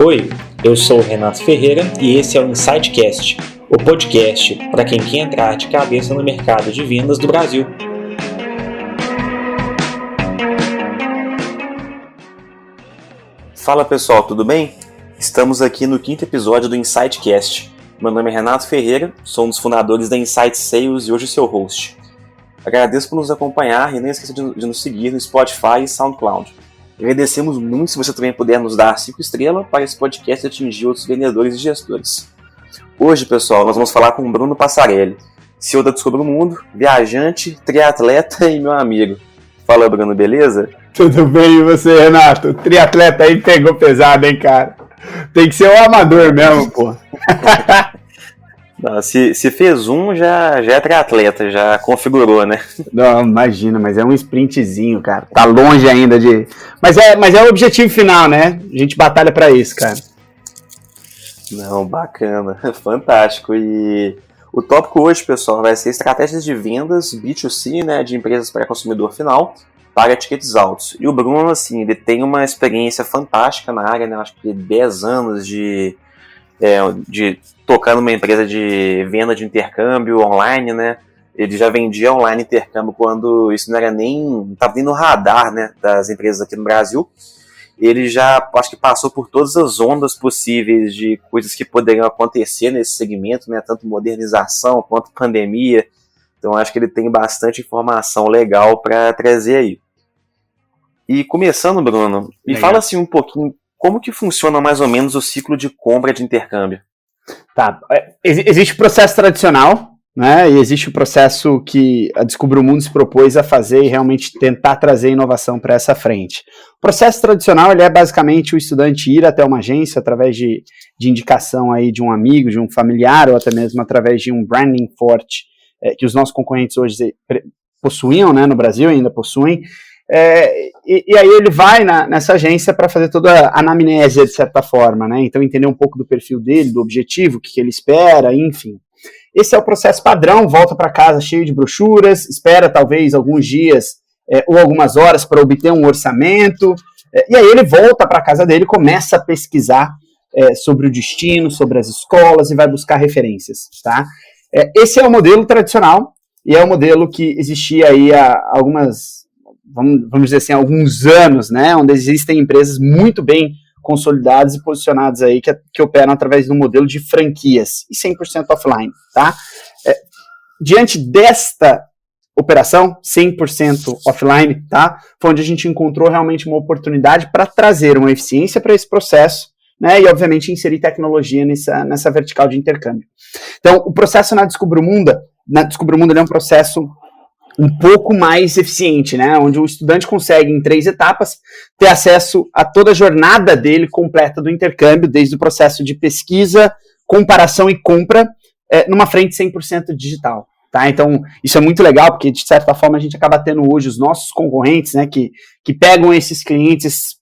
Oi, eu sou o Renato Ferreira e esse é o InsightCast, o podcast para quem quer entrar de cabeça no mercado de vendas do Brasil. Fala pessoal, tudo bem? Estamos aqui no 5º episódio do InsightCast. Meu nome é Renato Ferreira, sou um dos fundadores da Insight Sales e hoje seu host. Agradeço por nos acompanhar e não esqueça de nos seguir no Spotify e SoundCloud. Agradecemos muito se você também puder nos dar 5 estrelas para esse podcast atingir outros vendedores e gestores. Hoje, pessoal, nós vamos falar com o Bruno Passarelli, CEO da Descubra o Mundo, viajante, triatleta e meu amigo. Fala, Bruno, beleza? Tudo bem e você, Renato? Triatleta aí pegou pesado, hein, cara? Tem que ser um amador mesmo, pô. Não, se fez um, já é triatleta, já configurou, né? Não, imagina, mas é um sprintzinho, cara. Tá longe ainda de... Mas é o objetivo final, né? A gente batalha pra isso, cara. Não, bacana. Fantástico. E o tópico hoje, pessoal, vai ser estratégias de vendas B2C, né, de empresas para consumidor final, para tickets altos. E o Bruno, assim, ele tem uma experiência fantástica na área, né? Acho que 10 anos de tocar numa empresa de venda de intercâmbio online, né? Ele já vendia online intercâmbio quando isso não estava nem no radar, né, das empresas aqui no Brasil. Ele já, acho que passou por todas as ondas possíveis de coisas que poderiam acontecer nesse segmento, né, tanto modernização quanto pandemia. Então acho que ele tem bastante informação legal para trazer aí. E começando, Bruno, me fala assim um pouquinho como que funciona mais ou menos o ciclo de compra de intercâmbio. Tá, existe o processo tradicional, né, e existe o processo que a Descubra o Mundo se propôs a fazer e realmente tentar trazer inovação para essa frente. O processo tradicional, ele é basicamente o estudante ir até uma agência através de indicação aí de um amigo, de um familiar, ou até mesmo através de um branding forte, que os nossos concorrentes hoje possuíam, né, no Brasil ainda possuem, e aí ele vai nessa agência para fazer toda a anamnésia, de certa forma, né? Então entender um pouco do perfil dele, do objetivo, o que ele espera, enfim. Esse é o processo padrão, volta para casa cheio de brochuras, espera talvez alguns dias ou algumas horas para obter um orçamento, e aí ele volta para casa dele, começa a pesquisar sobre o destino, sobre as escolas e vai buscar referências, tá? Esse é o modelo tradicional e é o modelo que existia aí há vamos dizer assim, alguns anos, né, onde existem empresas muito bem consolidadas e posicionadas aí que operam através de um modelo de franquias e 100% offline, tá? Diante desta operação 100% offline, tá, foi onde a gente encontrou realmente uma oportunidade para trazer uma eficiência para esse processo, né, e obviamente inserir tecnologia nessa vertical de intercâmbio. Então, o processo na Descubra o Mundo é um processo um pouco mais eficiente, né? Onde o estudante consegue, em 3 etapas, ter acesso a toda a jornada dele completa do intercâmbio, desde o processo de pesquisa, comparação e compra, numa frente 100% digital. Tá? Então, isso é muito legal, porque, de certa forma, a gente acaba tendo hoje os nossos concorrentes, né, que pegam esses clientes,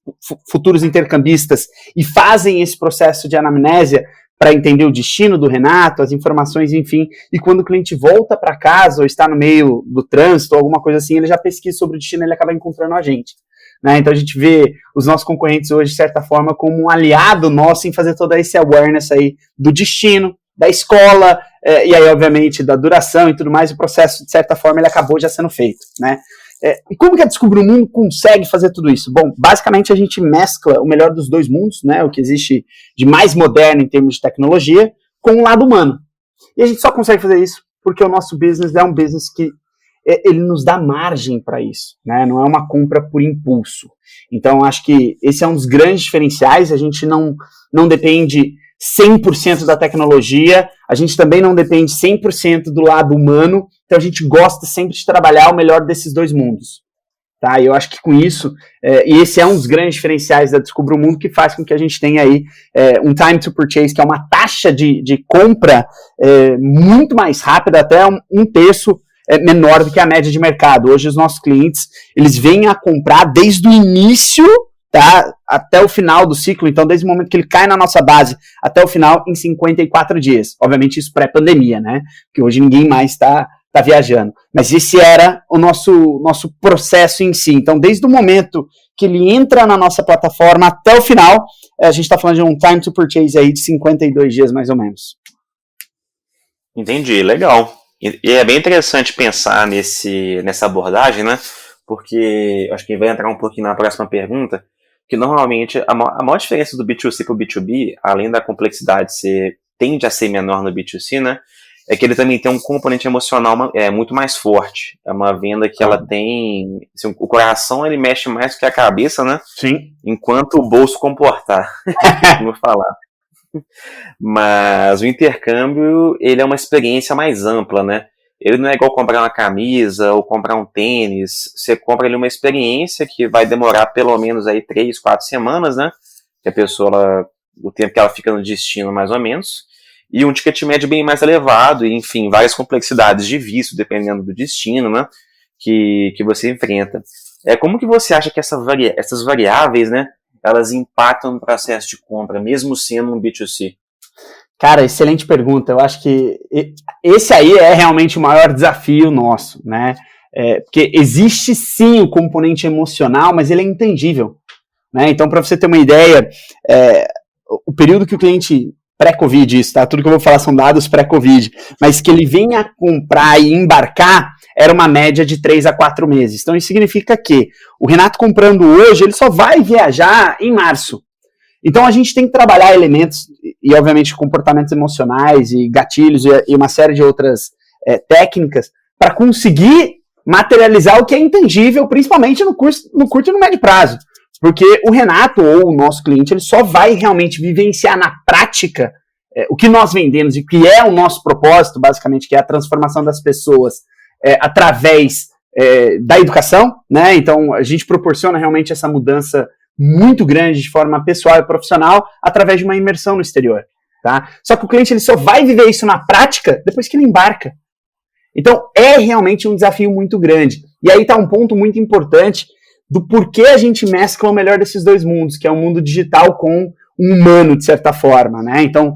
futuros intercambistas, e fazem esse processo de anamnésia para entender o destino do Renato, as informações, enfim, e quando o cliente volta para casa ou está no meio do trânsito ou alguma coisa assim, ele já pesquisa sobre o destino e ele acaba encontrando a gente. Né? Então a gente vê os nossos concorrentes hoje, de certa forma, como um aliado nosso em fazer todo esse awareness aí do destino, da escola, e aí, obviamente, da duração e tudo mais, o processo, de certa forma, ele acabou já sendo feito, né? E como que a Descubra o Mundo consegue fazer tudo isso? Bom, basicamente a gente mescla o melhor dos 2 mundos, né, o que existe de mais moderno em termos de tecnologia, com o lado humano. E a gente só consegue fazer isso porque o nosso business é um business que ele nos dá margem para isso, né, não é uma compra por impulso. Então, acho que esse é um dos grandes diferenciais, a gente não depende 100% da tecnologia, a gente também não depende 100% do lado humano, então a gente gosta sempre de trabalhar o melhor desses 2 mundos. Tá? E eu acho que com isso, e esse é um dos grandes diferenciais da Descubra o Mundo, que faz com que a gente tenha aí um time to purchase, que é uma taxa de compra muito mais rápida, até um terço menor do que a média de mercado. Hoje os nossos clientes, eles vêm a comprar desde o início, tá, até o final do ciclo, então desde o momento que ele cai na nossa base até o final em 54 dias. Obviamente isso pré-pandemia, né? Porque hoje ninguém mais está tá viajando. Mas esse era o nosso processo em si. Então, desde o momento que ele entra na nossa plataforma até o final, a gente está falando de um time to purchase aí de 52 dias, mais ou menos. Entendi, legal. E é bem interessante pensar nessa abordagem, né? Porque acho que vai entrar um pouquinho na próxima pergunta, que normalmente a maior diferença do B2C para o B2B, além da complexidade tende a ser menor no B2C, né? É que ele também tem um componente emocional muito mais forte. É uma venda que ela tem... Assim, o coração, ele mexe mais que a cabeça, né? Sim. Enquanto o bolso comportar. Como falar. Mas o intercâmbio, ele é uma experiência mais ampla, né? Ele não é igual comprar uma camisa ou comprar um tênis. Você compra ali uma experiência que vai demorar pelo menos aí 3, 4 semanas, né? Que a pessoa, o tempo que ela fica no destino, mais ou menos. E um ticket médio bem mais elevado, e, enfim, várias complexidades de visto, dependendo do destino, né, que você enfrenta. Como que você acha que essas variáveis, né, elas impactam no processo de compra, mesmo sendo um B2C? Cara, excelente pergunta. Eu acho que esse aí é realmente o maior desafio nosso, né, porque existe sim o componente emocional, mas ele é intangível, né, então para você ter uma ideia, o período que o cliente... pré-Covid, isso, tá? Tudo que eu vou falar são dados pré-Covid, mas que ele venha comprar e embarcar era uma média de 3 a 4 meses. Então isso significa que o Renato comprando hoje, ele só vai viajar em março. Então a gente tem que trabalhar elementos, e obviamente comportamentos emocionais e gatilhos e uma série de outras técnicas para conseguir materializar o que é intangível, principalmente no curto e no médio prazo. Porque o Renato, ou o nosso cliente, ele só vai realmente vivenciar na prática o que nós vendemos e o que é o nosso propósito, basicamente, que é a transformação das pessoas através da educação, né? Então, a gente proporciona realmente essa mudança muito grande de forma pessoal e profissional através de uma imersão no exterior, tá? Só que o cliente ele só vai viver isso na prática depois que ele embarca. Então, é realmente um desafio muito grande. E aí está um ponto muito importante do porquê a gente mescla o melhor desses dois mundos, que é o mundo digital com o humano, de certa forma, né? Então,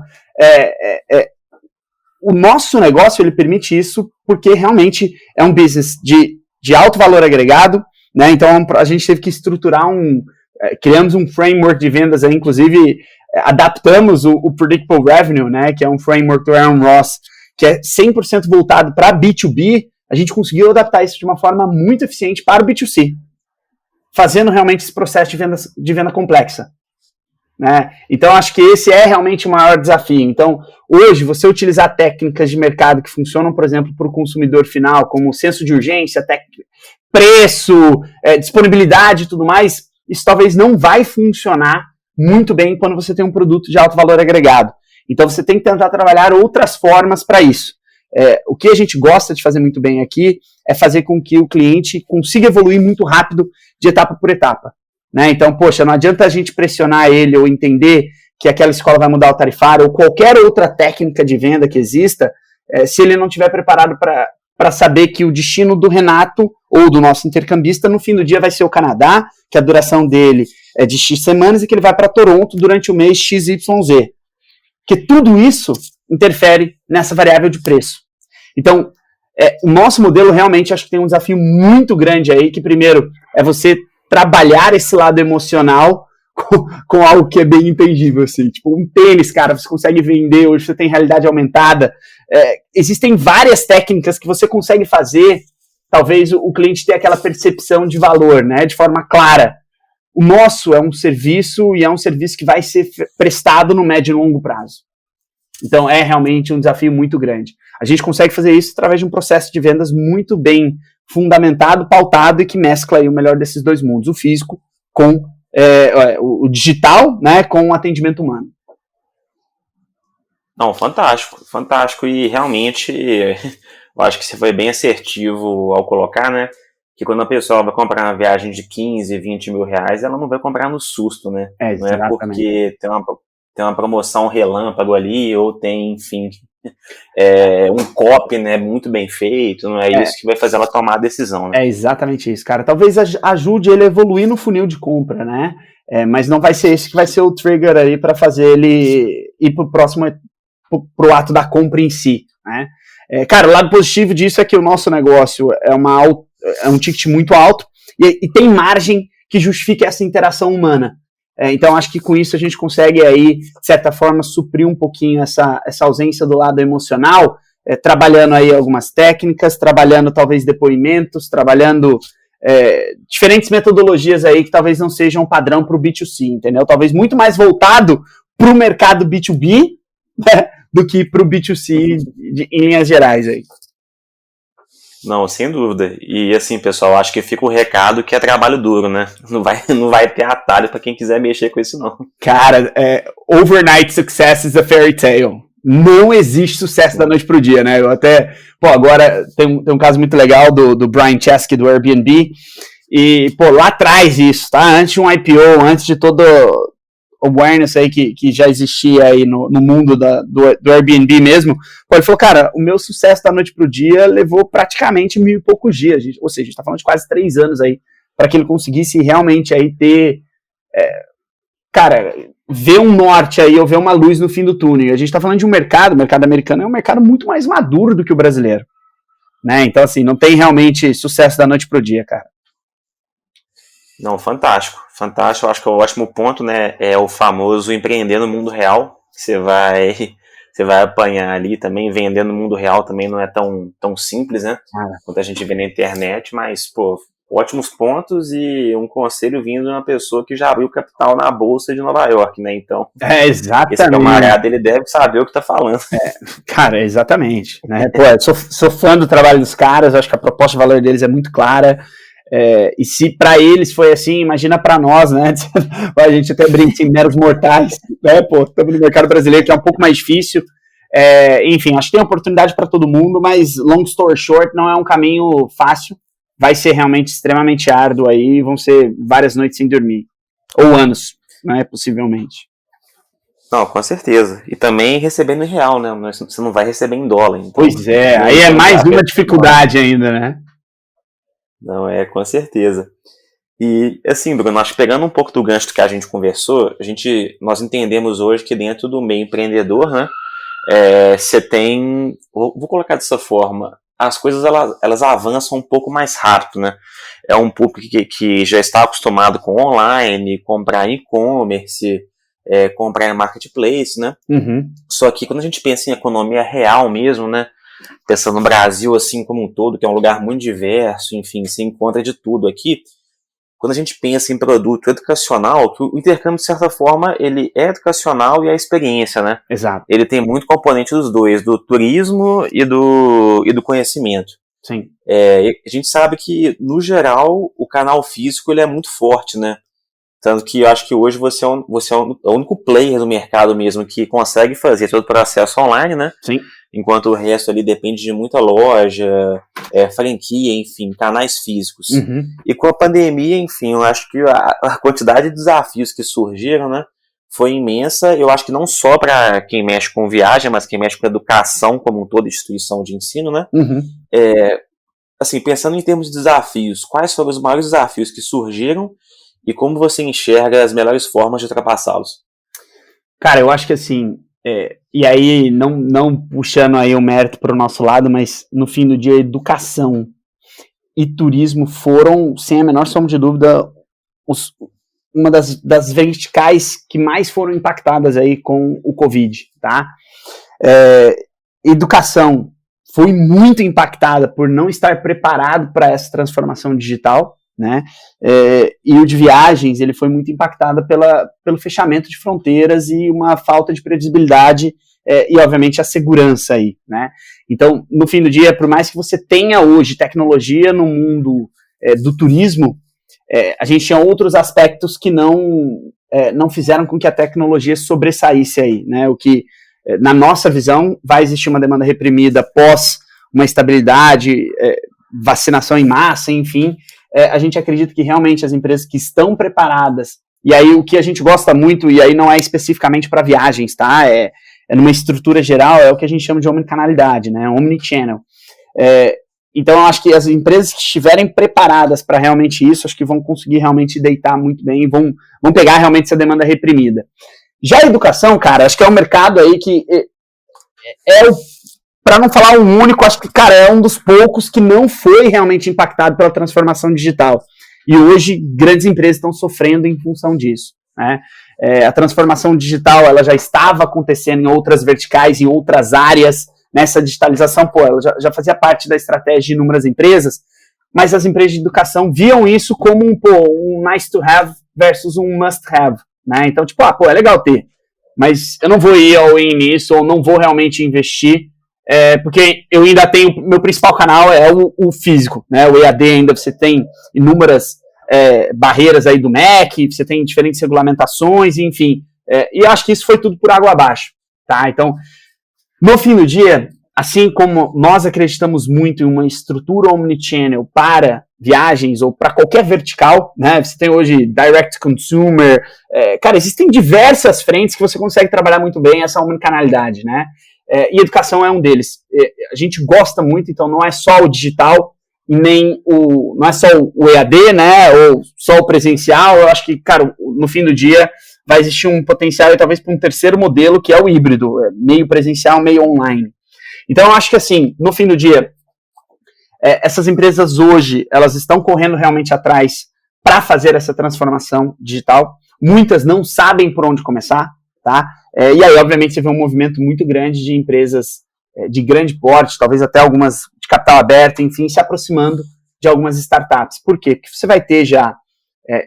o nosso negócio, ele permite isso porque realmente é um business de alto valor agregado, né? Então, a gente teve que estruturar criamos um framework de vendas aí, inclusive, adaptamos o Predictable Revenue, né? Que é um framework do Aaron Ross, que é 100% voltado para B2B. A gente conseguiu adaptar isso de uma forma muito eficiente para o B2C, fazendo realmente esse processo de venda complexa, né? Então, acho que esse é realmente o maior desafio. Então, hoje, você utilizar técnicas de mercado que funcionam, por exemplo, para o consumidor final, como senso de urgência, preço, disponibilidade e tudo mais, isso talvez não vai funcionar muito bem quando você tem um produto de alto valor agregado. Então, você tem que tentar trabalhar outras formas para isso. O que a gente gosta de fazer muito bem aqui é fazer com que o cliente consiga evoluir muito rápido de etapa por etapa, né? Então, poxa, não adianta a gente pressionar ele ou entender que aquela escola vai mudar o tarifário ou qualquer outra técnica de venda que exista, se ele não estiver preparado para saber que o destino do Renato ou do nosso intercambista no fim do dia vai ser o Canadá, que a duração dele é de X semanas e que ele vai para Toronto durante o mês XYZ. Porque tudo isso interfere nessa variável de preço. Então, o nosso modelo realmente acho que tem um desafio muito grande aí, que primeiro é você trabalhar esse lado emocional com algo que é bem intangível, assim. Tipo, um tênis, cara, você consegue vender, hoje você tem realidade aumentada. Existem várias técnicas que você consegue fazer, talvez o cliente tenha aquela percepção de valor, né, de forma clara. O nosso é um serviço e é um serviço que vai ser prestado no médio e longo prazo. Então, é realmente um desafio muito grande. A gente consegue fazer isso através de um processo de vendas muito bem fundamentado, pautado e que mescla aí o melhor desses dois mundos, o físico com o digital, né, com o atendimento humano. Não, fantástico, fantástico. E realmente, eu acho que você foi bem assertivo ao colocar, né, que quando a pessoa vai comprar uma viagem de 15, 20 mil reais, ela não vai comprar no susto, né? Não é porque tem uma promoção relâmpago ali, ou tem, enfim, um copy, né, muito bem feito, não é isso que vai fazer ela tomar a decisão, né? É exatamente isso, cara. Talvez ajude ele a evoluir no funil de compra, né? Mas não vai ser esse que vai ser o trigger aí para fazer ele ir pro ato da compra em si, né? Cara, o lado positivo disso é que o nosso negócio é um ticket muito alto e tem margem que justifique essa interação humana. Então, acho que com isso a gente consegue aí, de certa forma, suprir um pouquinho essa ausência do lado emocional, trabalhando aí algumas técnicas, trabalhando talvez depoimentos, trabalhando diferentes metodologias aí que talvez não sejam padrão para o B2C, entendeu? Talvez muito mais voltado para o mercado B2B, né, do que para o B2C em linhas gerais aí. Não, sem dúvida. E assim, pessoal, acho que fica o recado que é trabalho duro, né? Não vai ter atalho para quem quiser mexer com isso, não. Cara, overnight success is a fairy tale. Não existe sucesso da noite pro dia, né? Eu até... agora tem um caso muito legal do Brian Chesky, do Airbnb, e, lá atrás isso, tá? Antes de um IPO, antes de todo awareness aí que já existia aí no mundo do Airbnb mesmo, ele falou, cara, o meu sucesso da noite pro dia levou praticamente 1.000 e poucos dias, ou seja, a gente tá falando de quase 3 anos aí, para que ele conseguisse realmente aí ter, ver um norte aí, ou ver uma luz no fim do túnel. A gente tá falando de um mercado, o mercado americano é um mercado muito mais maduro do que o brasileiro, né? Então, assim, não tem realmente sucesso da noite pro dia, cara. Não, fantástico. Eu acho que o ótimo ponto, né, é o famoso empreender no mundo real. Você vai apanhar ali também, vender no mundo real também não é tão simples, né, quanto a gente vê na internet, mas, ótimos pontos e um conselho vindo de uma pessoa que já abriu capital na Bolsa de Nova York, né, então... Exatamente. Esse camarada, ele deve saber o que tá falando. Cara, exatamente. Né? Sou fã do trabalho dos caras, acho que a proposta de valor deles é muito clara. E se para eles foi assim, imagina para nós, né? A gente até brinca assim, meros mortais, né? Estamos no mercado brasileiro que é um pouco mais difícil. Enfim, acho que tem oportunidade para todo mundo, mas long story short, não é um caminho fácil. Vai ser realmente extremamente árduo aí, vão ser várias noites sem dormir. Ou anos, né? Possivelmente. Não, com certeza. E também recebendo em real, né? Você não vai receber em dólar. Então, pois aí é mais uma dificuldade ainda, né? Não, com certeza. E, assim, Bruno, acho que pegando um pouco do gancho que a gente conversou, nós entendemos hoje que dentro do meio empreendedor, né, você tem, vou colocar dessa forma, as coisas elas avançam um pouco mais rápido, né? É um público que já está acostumado com online, comprar e-commerce, comprar em marketplace, né? Uhum. Só que quando a gente pensa em economia real mesmo, né? Pensando no Brasil assim como um todo, que é um lugar muito diverso, enfim, se encontra de tudo aqui. Quando a gente pensa em produto educacional, que o intercâmbio, de certa forma, ele é educacional e é experiência, né? Exato. Ele tem muito componente dos dois, do turismo e do conhecimento. Sim. A gente sabe que, no geral, o canal físico ele é muito forte, né? Tanto que eu acho que hoje você é o único player do mercado mesmo que consegue fazer todo o processo online, né? Sim. Enquanto o resto ali depende de muita loja, franquia, enfim, canais físicos. Uhum. E com a pandemia, enfim, eu acho que a quantidade de desafios que surgiram, né, foi imensa. Eu acho que não só para quem mexe com viagem, mas quem mexe com educação como toda instituição de ensino, né? Uhum. Assim, pensando em termos de desafios, quais foram os maiores desafios que surgiram e como você enxerga as melhores formas de ultrapassá-los? Cara, eu acho que assim, e aí não puxando aí o mérito para o nosso lado, mas no fim do dia, educação e turismo foram, sem a menor sombra de dúvida, uma das verticais que mais foram impactadas aí com o Covid, tá? Educação foi muito impactada por não estar preparado para essa transformação digital, né? E o de viagens, ele foi muito impactado pelo fechamento de fronteiras e uma falta de previsibilidade e, obviamente, a segurança aí, né? Então, no fim do dia, por mais que você tenha hoje tecnologia no mundo do turismo, a gente tinha outros aspectos que não fizeram com que a tecnologia sobressaísse aí, né? O que, na nossa visão, vai existir uma demanda reprimida pós uma estabilidade, vacinação em massa, enfim. A gente acredita que realmente as empresas que estão preparadas, e aí o que a gente gosta muito, e aí não é especificamente para viagens, tá? É numa estrutura geral, é o que a gente chama de omnicanalidade, né? Omnichannel. Então, eu acho que as empresas que estiverem preparadas para realmente isso, acho que vão conseguir realmente deitar muito bem e vão pegar realmente essa demanda reprimida. Já a educação, cara, acho que é um mercado aí que para não falar um único, acho que, cara, é um dos poucos que não foi realmente impactado pela transformação digital. E hoje, grandes empresas estão sofrendo em função disso, né? A transformação digital, ela já estava acontecendo em outras verticais, em outras áreas, nessa digitalização, ela já fazia parte da estratégia de inúmeras empresas, mas as empresas de educação viam isso como um nice to have versus um must have, né? Então, tipo, é legal ter, mas eu não vou ir all in nisso, ou não vou realmente investir, porque eu ainda tenho, meu principal canal é o físico, né? O EAD ainda você tem inúmeras barreiras aí do MEC, você tem diferentes regulamentações, enfim, e eu acho que isso foi tudo por água abaixo, tá? Então, no fim do dia, assim como nós acreditamos muito em uma estrutura omnichannel para viagens ou para qualquer vertical, né? Você tem hoje direct consumer, cara, existem diversas frentes que você consegue trabalhar muito bem essa omnicanalidade, né? E educação é um deles. A gente gosta muito, então não é só o digital, não é só o EAD, né, ou só o presencial. Eu acho que, cara, no fim do dia vai existir um potencial, talvez, para um terceiro modelo, que é o híbrido, meio presencial, meio online. Então, eu acho que, assim, no fim do dia, essas empresas hoje, elas estão correndo realmente atrás para fazer essa transformação digital. Muitas não sabem por onde começar, tá? E aí, obviamente, você vê um movimento muito grande de empresas de grande porte, talvez até algumas de capital aberto, enfim, se aproximando de algumas startups. Por quê? Porque você vai ter já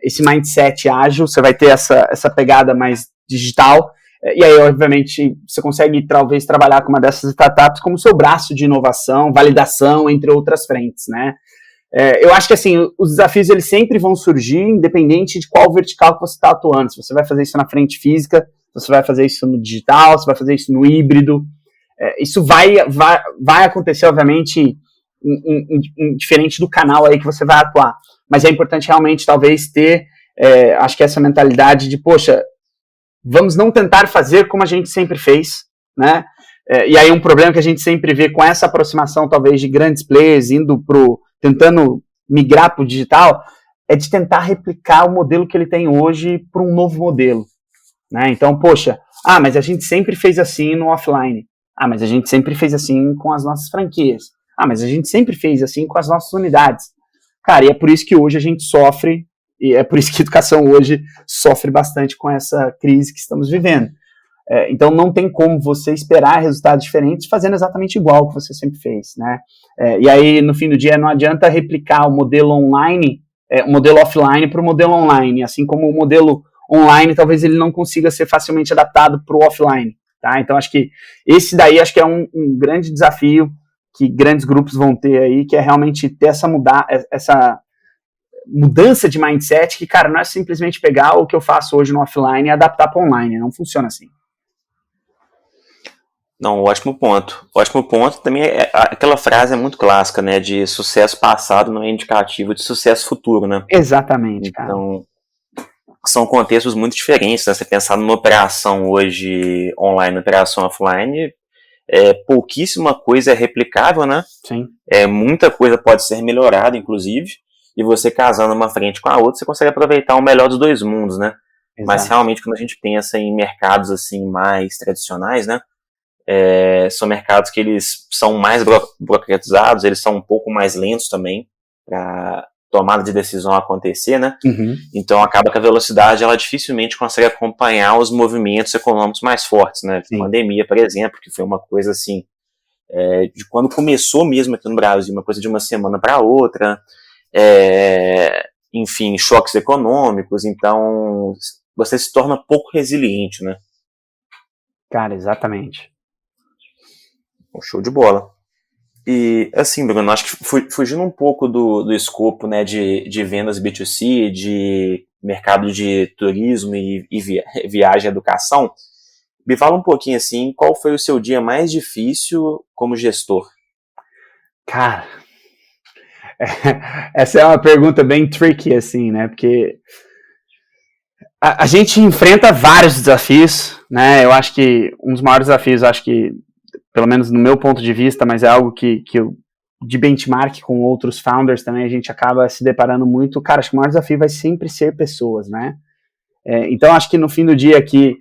esse mindset ágil, você vai ter essa pegada mais digital, e aí, obviamente, você consegue, talvez, trabalhar com uma dessas startups como seu braço de inovação, validação, entre outras frentes, né? Eu acho que, assim, os desafios, eles sempre vão surgir, independente de qual vertical que você está atuando. Se você vai fazer isso na frente física, se você vai fazer isso no digital, se você vai fazer isso no híbrido, isso vai acontecer, obviamente, diferente do canal aí que você vai atuar. Mas é importante realmente, talvez, ter, acho que essa mentalidade de, poxa, vamos não tentar fazer como a gente sempre fez, né? E aí um problema que a gente sempre vê com essa aproximação, talvez, de grandes players tentando migrar para o digital, é de tentar replicar o modelo que ele tem hoje para um novo modelo, né? Então, poxa, mas a gente sempre fez assim no offline. Mas a gente sempre fez assim com as nossas franquias. Mas a gente sempre fez assim com as nossas unidades. Cara, e é por isso que hoje a gente sofre, e é por isso que a educação hoje sofre bastante com essa crise que estamos vivendo. Então não tem como você esperar resultados diferentes fazendo exatamente igual o que você sempre fez, né? E aí, no fim do dia, não adianta replicar o modelo online, o modelo offline para o modelo online, assim como o modelo online, talvez ele não consiga ser facilmente adaptado para o offline, tá? Então, acho que esse daí, acho que é um grande desafio que grandes grupos vão ter aí, que é realmente ter essa mudança de mindset, que, cara, não é simplesmente pegar o que eu faço hoje no offline e adaptar para online, não funciona assim. Não, ótimo ponto. Ótimo ponto. Também aquela frase é muito clássica, né, de sucesso passado não é indicativo de sucesso futuro, né? Exatamente, cara. Então, são contextos muito diferentes, né? Você pensar numa operação hoje online, operação offline, pouquíssima coisa é replicável, né? Sim. Muita coisa pode ser melhorada, inclusive, e você casando uma frente com a outra, você consegue aproveitar o melhor dos dois mundos, né? Exato. Mas realmente, quando a gente pensa em mercados assim mais tradicionais, né? São mercados que eles são mais burocratizados, eles são um pouco mais lentos também para tomada de decisão acontecer, né? Uhum. Então acaba que a velocidade ela dificilmente consegue acompanhar os movimentos econômicos mais fortes, né? Sim. Pandemia, por exemplo, que foi uma coisa assim, de quando começou mesmo aqui no Brasil, uma coisa de uma semana para outra, enfim, choques econômicos, então você se torna pouco resiliente, né? Cara, exatamente. Show de bola. E, assim, Bruno, acho que fugindo um pouco do escopo, né, de vendas B2C, de mercado de turismo e viagem e educação, me fala um pouquinho, assim, qual foi o seu dia mais difícil como gestor? Cara, essa é uma pergunta bem tricky, assim, né, porque a gente enfrenta vários desafios, né, eu acho que um dos maiores desafios, acho que pelo menos no meu ponto de vista, mas é algo que eu, de benchmark com outros founders também, a gente acaba se deparando muito. Cara, acho que o maior desafio vai sempre ser pessoas, né? Então, acho que no fim do dia aqui,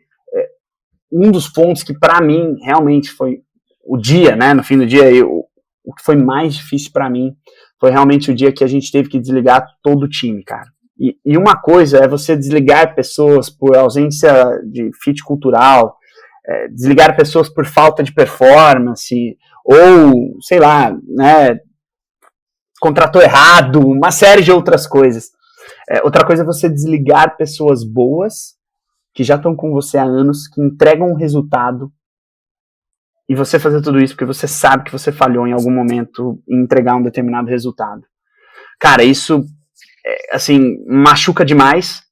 um dos pontos que para mim realmente foi o dia, né, no fim do dia, o que foi mais difícil para mim foi realmente o dia que a gente teve que desligar todo o time, cara. E uma coisa é você desligar pessoas por ausência de fit cultural, desligar pessoas por falta de performance, ou, sei lá, né, contratou errado, uma série de outras coisas. Outra coisa é você desligar pessoas boas, que já estão com você há anos, que entregam um resultado, e você fazer tudo isso porque você sabe que você falhou em algum momento em entregar um determinado resultado. Cara, isso, assim, machuca demais.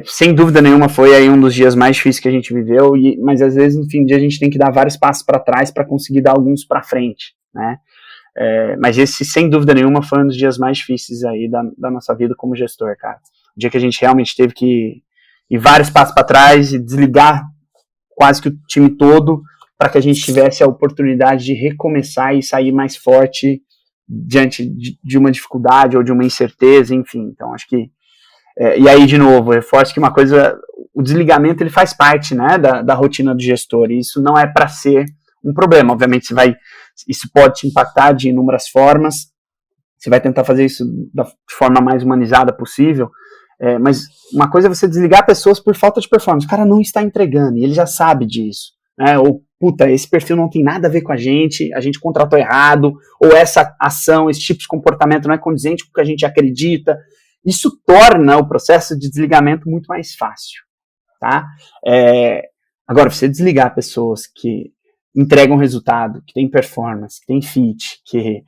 Sem dúvida nenhuma foi aí um dos dias mais difíceis que a gente viveu, mas às vezes no fim do dia a gente tem que dar vários passos para trás para conseguir dar alguns para frente, né? Mas esse, sem dúvida nenhuma, foi um dos dias mais difíceis aí da nossa vida como gestor, cara. O dia que a gente realmente teve que ir vários passos para trás e desligar quase que o time todo para que a gente tivesse a oportunidade de recomeçar e sair mais forte diante de uma dificuldade ou de uma incerteza, enfim. Então, acho que e aí, de novo, reforço que uma coisa, o desligamento ele faz parte, né, da rotina do gestor, e isso não é para ser um problema. Obviamente, isso pode te impactar de inúmeras formas, você vai tentar fazer isso de forma mais humanizada possível, mas uma coisa é você desligar pessoas por falta de performance. O cara não está entregando, e ele já sabe disso, né, ou, puta, esse perfil não tem nada a ver com a gente contratou errado, ou essa ação, esse tipo de comportamento não é condizente com o que a gente acredita. Isso torna o processo de desligamento muito mais fácil, tá? Agora, você desligar pessoas que entregam resultado, que têm performance, que têm fit, que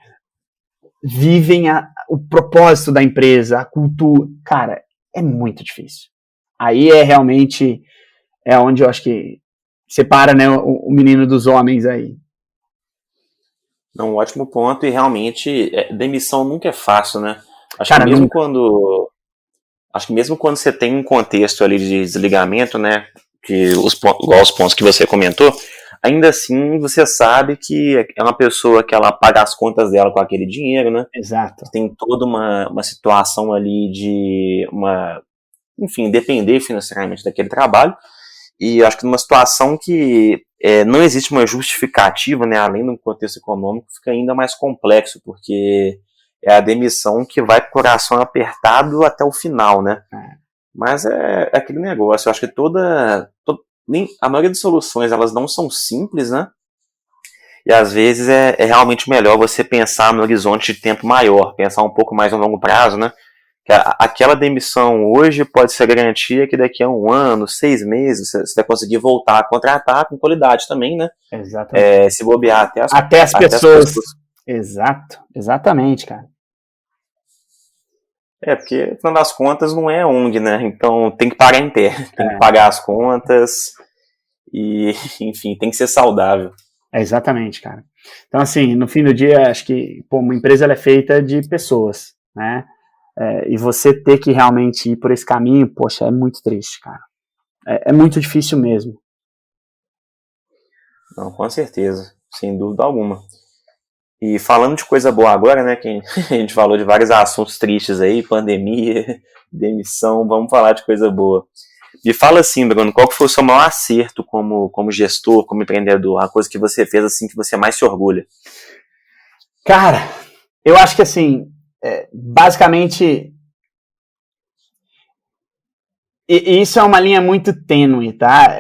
vivem o propósito da empresa, a cultura, cara, é muito difícil. Aí realmente onde eu acho que separa, né, o menino dos homens aí. Um ótimo ponto, e realmente demissão nunca é fácil, né? Acho Cara, que mesmo quando você tem um contexto ali de desligamento, né, igual os pontos que você comentou, ainda assim você sabe que é uma pessoa que ela paga as contas dela com aquele dinheiro, né? Exato. Tem toda uma situação ali de enfim, depender financeiramente daquele trabalho, e acho que numa situação que não existe uma justificativa, né, além do contexto econômico, fica ainda mais complexo, porque é a demissão que vai com o coração apertado até o final, né? Mas é aquele negócio, eu acho que a maioria das soluções, elas não são simples, né? E às vezes é realmente melhor você pensar no horizonte de tempo maior, pensar um pouco mais a longo prazo, né? Que aquela demissão hoje pode ser garantia que daqui a 1 ano, 6 meses, você vai conseguir voltar a contratar com qualidade também, né? Exatamente. Se bobear até as pessoas. Exato, exatamente, cara. Porque, no final das contas, não é ONG, né? Então tem que pagar em pé, tem que pagar as contas e, enfim, tem que ser saudável. Exatamente, cara. Então, assim, no fim do dia, acho que uma empresa ela é feita de pessoas, né? E você ter que realmente ir por esse caminho, poxa, é muito triste, cara. É muito difícil mesmo. Não, com certeza, sem dúvida alguma. E falando de coisa boa agora, né, que a gente falou de vários assuntos tristes aí, pandemia, demissão, vamos falar de coisa boa. Me fala assim, Bruno, qual que foi o seu maior acerto como gestor, como empreendedor, a coisa que você fez assim que você mais se orgulha? Cara, eu acho que assim, basicamente, e isso é uma linha muito tênue, tá?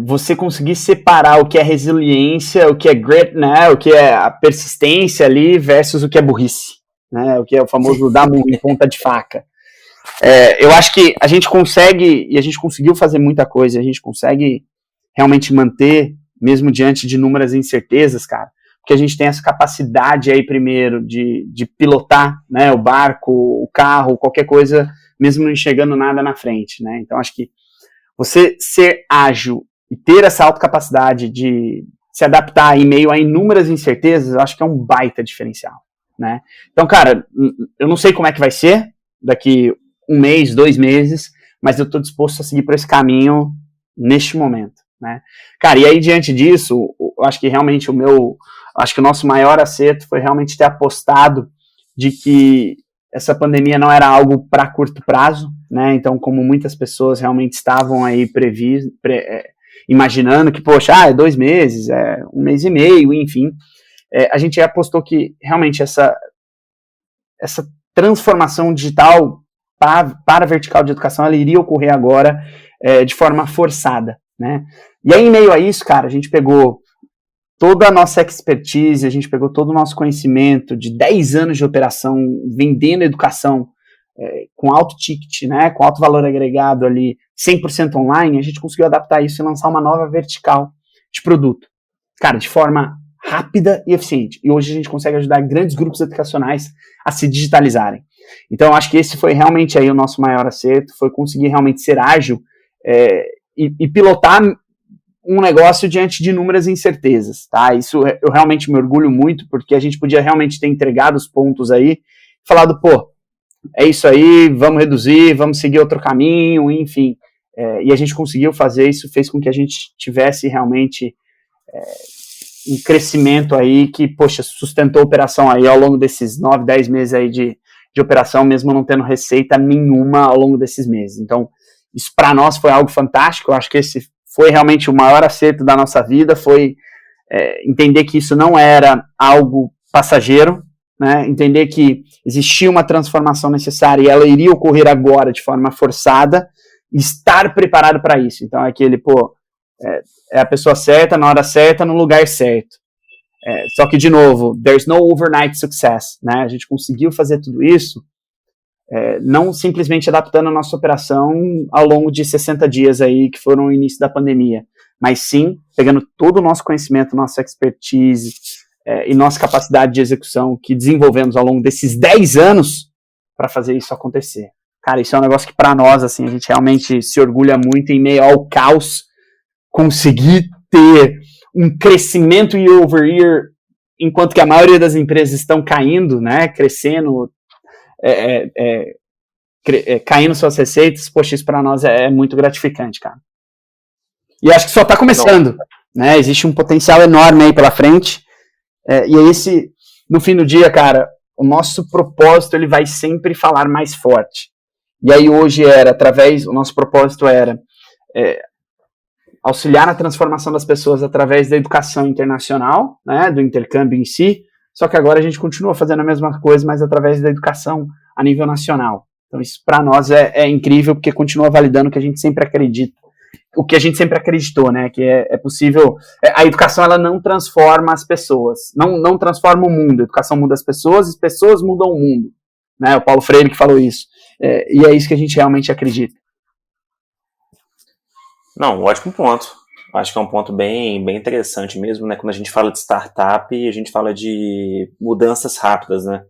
Você conseguir separar o que é resiliência, o que é grit, né? O que é a persistência ali versus o que é burrice, né? O que é o famoso dar murro em ponta de faca. Eu acho que a gente consegue, e a gente conseguiu fazer muita coisa, a gente consegue realmente manter, mesmo diante de inúmeras incertezas, cara, porque a gente tem essa capacidade aí, primeiro, de pilotar, né, o barco, o carro, qualquer coisa, mesmo não enxergando nada na frente, né? Então, acho que você ser ágil e ter essa autocapacidade de se adaptar em meio a inúmeras incertezas, eu acho que é um baita diferencial, né? Então, cara, eu não sei como é que vai ser daqui 1 mês, 2 meses, mas eu estou disposto a seguir por esse caminho neste momento, né? Cara, e aí, diante disso, eu acho que realmente acho que o nosso maior acerto foi realmente ter apostado de que essa pandemia não era algo para curto prazo, né? Então, como muitas pessoas realmente estavam aí imaginando que, poxa, é 2 meses, é 1 mês e meio, enfim. A gente apostou que realmente essa transformação digital para a vertical de educação, ela iria ocorrer agora de forma forçada, né? E aí, em meio a isso, cara, a gente pegou toda a nossa expertise, a gente pegou todo o nosso conhecimento de 10 anos de operação, vendendo educação com alto ticket, né, com alto valor agregado ali, 100% online, a gente conseguiu adaptar isso e lançar uma nova vertical de produto. Cara, de forma rápida e eficiente. E hoje a gente consegue ajudar grandes grupos educacionais a se digitalizarem. Então, eu acho que esse foi realmente aí o nosso maior acerto, foi conseguir realmente ser ágil e pilotar um negócio diante de inúmeras incertezas, tá? Isso eu realmente me orgulho muito, porque a gente podia realmente ter entregado os pontos aí, falado, pô, é isso aí, vamos reduzir, vamos seguir outro caminho, enfim. E a gente conseguiu fazer isso, fez com que a gente tivesse realmente um crescimento aí que, poxa, sustentou a operação aí ao longo desses 9, 10 meses aí de operação, mesmo não tendo receita nenhuma ao longo desses meses. Então, isso para nós foi algo fantástico, eu acho que esse foi realmente o maior acerto da nossa vida, foi entender que isso não era algo passageiro, né? Entender que existia uma transformação necessária e ela iria ocorrer agora de forma forçada, e estar preparado para isso. Então é aquele, é a pessoa certa, na hora certa, no lugar certo. Só que, de novo, there's no overnight success, né? A gente conseguiu fazer tudo isso não simplesmente adaptando a nossa operação ao longo de 60 dias aí, que foram o início da pandemia, mas sim pegando todo o nosso conhecimento, nossa expertise e nossa capacidade de execução que desenvolvemos ao longo desses 10 anos para fazer isso acontecer. Cara, isso é um negócio que para nós, assim, a gente realmente se orgulha muito em meio ao caos, conseguir ter um crescimento year over year, enquanto que a maioria das empresas estão caindo, né, crescendo, caindo suas receitas. Poxa, isso para nós é muito gratificante, cara. E acho que só está começando, né? Existe um potencial enorme aí pela frente. E esse, no fim do dia, cara, o nosso propósito ele vai sempre falar mais forte. E aí hoje o nosso propósito era auxiliar na transformação das pessoas através da educação internacional, né, do intercâmbio em si. Só que agora a gente continua fazendo a mesma coisa, mas através da educação a nível nacional. Então isso para nós é incrível, porque continua validando o que a gente sempre acredita, o que a gente sempre acreditou, né, que é possível. A educação ela não transforma as pessoas, não transforma o mundo. A educação muda as pessoas mudam o mundo, né? O Paulo Freire que falou isso. E é isso que a gente realmente acredita. Não, ótimo ponto. Acho que é um ponto bem, bem interessante mesmo, né? Quando a gente fala de startup, a gente fala de mudanças rápidas, né?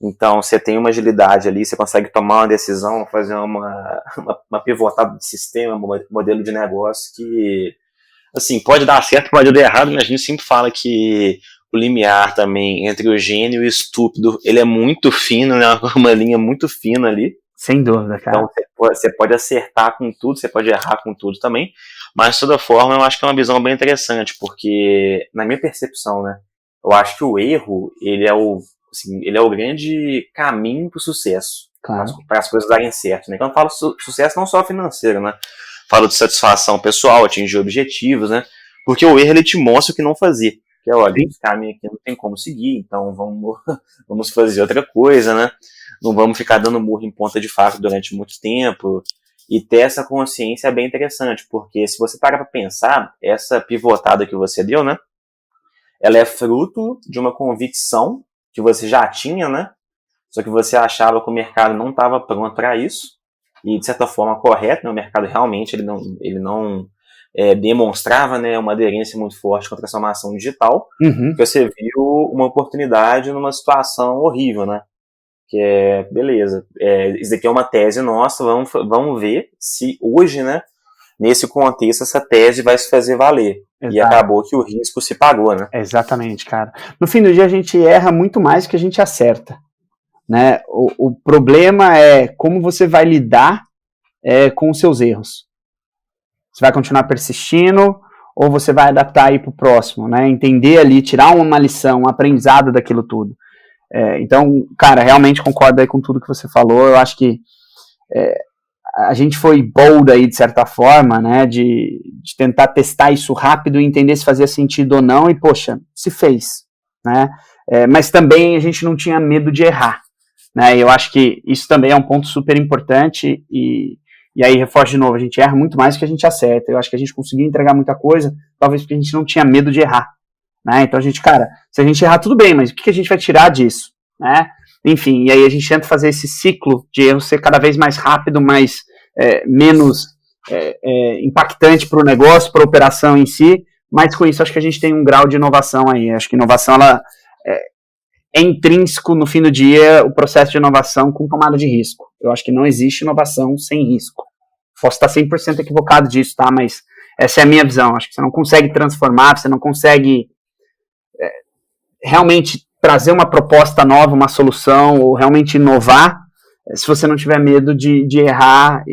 Então, você tem uma agilidade ali, você consegue tomar uma decisão, fazer uma pivotada de sistema, modelo de negócio que, assim, pode dar certo, pode dar errado, mas a gente sempre fala que o limiar também entre o gênio e o estúpido, ele é muito fino, né? Uma linha muito fina ali. Sem dúvida, cara. Então, você pode acertar com tudo, você pode errar com tudo também, mas, de toda forma, eu acho que é uma visão bem interessante, porque, na minha percepção, né, eu acho que o erro, ele é o grande caminho para o sucesso, claro, para as coisas darem certo, né? Então, eu falo sucesso não só financeiro, né? Falo de satisfação pessoal, atingir objetivos, né? Porque o erro, ele te mostra o que não fazer. Que é, olha, esse caminho aqui não tem como seguir, então vamos fazer outra coisa, né? Não vamos ficar dando murro em ponta de faca durante muito tempo. E ter essa consciência é bem interessante, porque se você parar para pensar, essa pivotada que você deu, né? Ela é fruto de uma convicção que você já tinha, né? Só que você achava que o mercado não estava pronto para isso. E, de certa forma, correto, né? O mercado realmente ele não demonstrava, né, uma aderência muito forte com a transformação digital. Uhum. Porque você viu uma oportunidade numa situação horrível, né? Que beleza, isso aqui é uma tese nossa, vamos ver se hoje, né, nesse contexto, essa tese vai se fazer valer. Exato. E acabou que o risco se pagou, né? Exatamente, cara. No fim do dia, a gente erra muito mais do que a gente acerta, né? O problema é como você vai lidar com os seus erros. Você vai continuar persistindo ou você vai adaptar aí pro próximo, né? Entender ali, tirar uma lição, um aprendizado daquilo tudo. Então, cara, realmente concordo aí com tudo que você falou. Eu acho que a gente foi bold aí, de certa forma, né, de tentar testar isso rápido e entender se fazia sentido ou não, e, poxa, se fez, né, mas também a gente não tinha medo de errar, né, e eu acho que isso também é um ponto super importante, e aí, reforço de novo, a gente erra muito mais do que a gente acerta. Eu acho que a gente conseguiu entregar muita coisa, talvez porque a gente não tinha medo de errar, né, então a gente, cara, se a gente errar tudo bem, mas o que a gente vai tirar disso, né? Enfim, e aí a gente tenta fazer esse ciclo de erro ser cada vez mais rápido, menos impactante para o negócio, para a operação em si, mas com isso acho que a gente tem um grau de inovação aí. Acho que inovação ela é intrínseco no fim do dia o processo de inovação com tomada de risco. Eu acho que não existe inovação sem risco. Posso estar 100% equivocado disso, tá? Mas essa é a minha visão. Acho que você não consegue transformar, você não consegue realmente trazer uma proposta nova, uma solução, ou realmente inovar, se você não tiver medo de errar.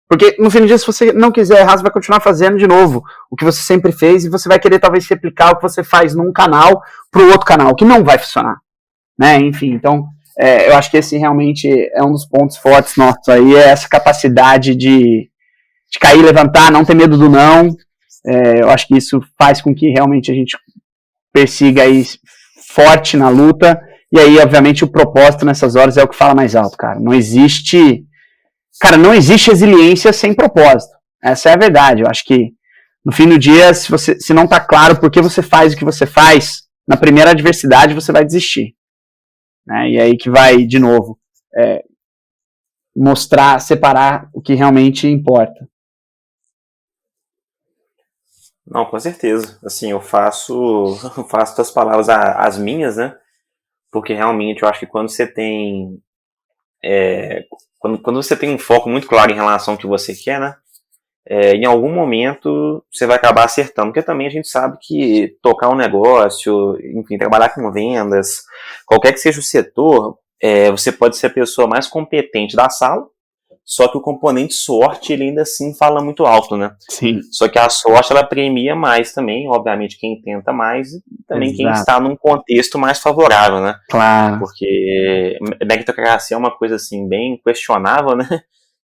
Porque, no fim do dia, se você não quiser errar, você vai continuar fazendo de novo o que você sempre fez, e você vai querer, talvez, replicar o que você faz num canal para o outro canal, que não vai funcionar. Né? Enfim, então, eu acho que esse realmente é um dos pontos fortes nossos aí, é essa capacidade de cair, levantar, não ter medo do não. Eu acho que isso faz com que realmente a gente persiga aí forte na luta, e aí, obviamente, o propósito nessas horas é o que fala mais alto, cara. Não existe resiliência sem propósito. Essa é a verdade. Eu acho que, no fim do dia, se não tá claro por que você faz o que você faz, na primeira adversidade você vai desistir. Né? E aí que vai, de novo, mostrar, separar o que realmente importa. Não, com certeza. Assim, eu faço das palavras as minhas, né? Porque realmente eu acho que quando você tem quando você tem um foco muito claro em relação ao que você quer, né? Em algum momento você vai acabar acertando, porque também a gente sabe que tocar um negócio, enfim, trabalhar com vendas, qualquer que seja o setor, você pode ser a pessoa mais competente da sala, só que o componente sorte, ele ainda assim fala muito alto, né? Sim. Só que a sorte, ela premia mais também, obviamente, quem tenta mais, e também Exato. Quem está num contexto mais favorável, né? Claro. Porque meritocracia é uma coisa, assim, bem questionável, né?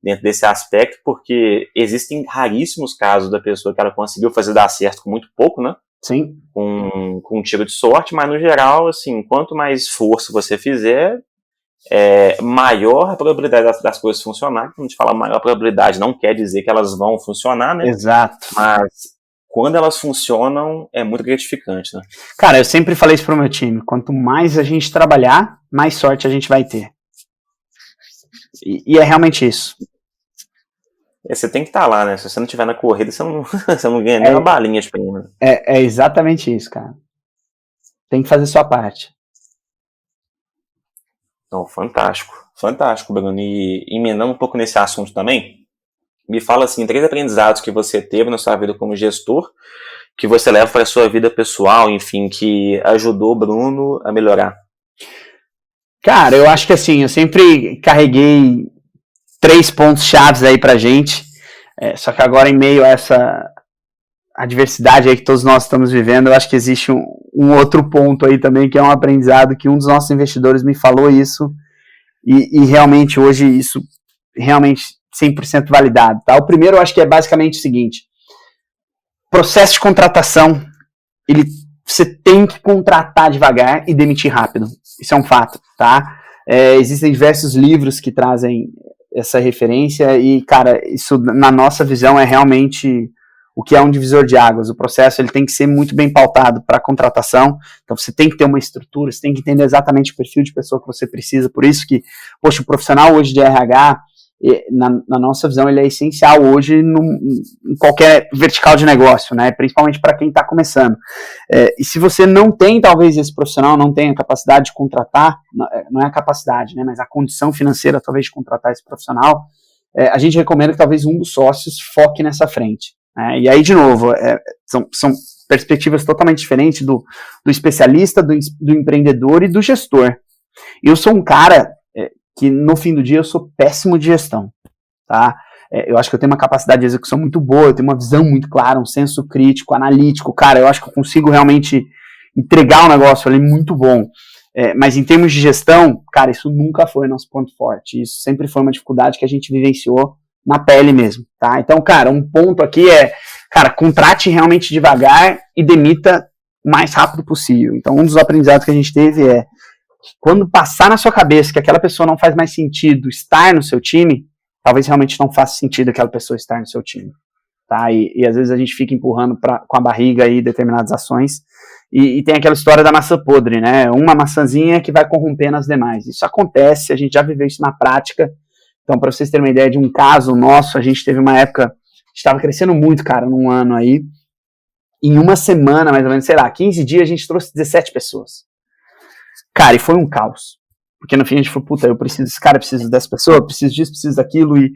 Dentro desse aspecto, porque existem raríssimos casos da pessoa que ela conseguiu fazer dar certo com muito pouco, né? Sim. Com um tiro de sorte, mas no geral, assim, quanto mais esforço você fizer, maior a probabilidade das coisas funcionarem. Quando a gente fala maior probabilidade, não quer dizer que elas vão funcionar, né? Exato. Mas quando elas funcionam, é muito gratificante, né? Cara, eu sempre falei isso pro meu time. Quanto mais a gente trabalhar, mais sorte a gente vai ter. E é realmente isso. Você tem que estar lá, né? Se você não estiver na corrida, você não ganha nem uma balinha de prêmio. É exatamente isso, cara. Tem que fazer sua parte. Então, fantástico. Fantástico, Bruno. E emendando um pouco nesse assunto também, me fala assim, 3 aprendizados que você teve na sua vida como gestor, que você leva para a sua vida pessoal, enfim, que ajudou o Bruno a melhorar. Cara, eu acho que assim, eu sempre carreguei 3 pontos chaves aí pra gente, só que agora em meio a essa adversidade aí que todos nós estamos vivendo, eu acho que existe um outro ponto aí também, que é um aprendizado que um dos nossos investidores me falou isso, e realmente hoje isso realmente 100% validado, tá? O primeiro eu acho que é basicamente o seguinte: processo de contratação, você tem que contratar devagar e demitir rápido, isso é um fato, tá? Existem diversos livros que trazem essa referência e, cara, isso na nossa visão é realmente o que é um divisor de águas. O processo ele tem que ser muito bem pautado para a contratação, então você tem que ter uma estrutura, você tem que entender exatamente o perfil de pessoa que você precisa, por isso que, poxa, o profissional hoje de RH, na nossa visão, ele é essencial hoje em qualquer vertical de negócio, né? Principalmente para quem está começando. E se você não tem, talvez, esse profissional, não tem a capacidade de contratar, não é a capacidade, né? Mas a condição financeira, talvez, de contratar esse profissional, a gente recomenda que talvez um dos sócios foque nessa frente. Né? E aí, de novo, são perspectivas totalmente diferentes do especialista, do empreendedor e do gestor. Eu sou um cara que no fim do dia eu sou péssimo de gestão, tá? Eu acho que eu tenho uma capacidade de execução muito boa, eu tenho uma visão muito clara, um senso crítico, analítico, cara, eu acho que eu consigo realmente entregar um negócio ali muito bom, Mas em termos de gestão, cara, isso nunca foi nosso ponto forte. Isso sempre foi uma dificuldade que a gente vivenciou na pele mesmo, tá? Então, cara, um ponto aqui cara, contrate realmente devagar e demita o mais rápido possível. Então, um dos aprendizados que a gente teve quando passar na sua cabeça que aquela pessoa não faz mais sentido estar no seu time, talvez realmente não faça sentido aquela pessoa estar no seu time, tá? E às vezes a gente fica empurrando com a barriga aí determinadas ações, e tem aquela história da maçã podre, né? Uma maçãzinha que vai corrompendo as demais. Isso acontece, a gente já viveu isso na prática. Então, para vocês terem uma ideia de um caso nosso, a gente teve uma época, a gente estava crescendo muito, cara, num ano aí. Em uma semana, mais ou menos, sei lá, 15 dias, a gente trouxe 17 pessoas. Cara, e foi um caos. Porque no fim a gente falou, puta, eu preciso desse cara, preciso dessa pessoa, preciso disso, preciso daquilo. E,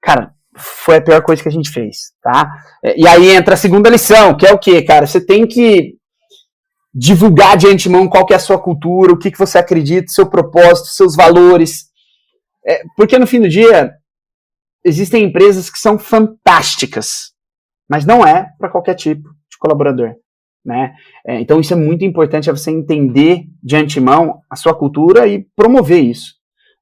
cara, foi a pior coisa que a gente fez, tá? E aí entra a segunda lição, que é o quê, cara? Você tem que divulgar de antemão qual que é a sua cultura, o que você acredita, seu propósito, seus valores. Porque no fim do dia, existem empresas que são fantásticas, mas não é para qualquer tipo de colaborador, né? Então isso é muito importante, você entender de antemão a sua cultura e promover isso,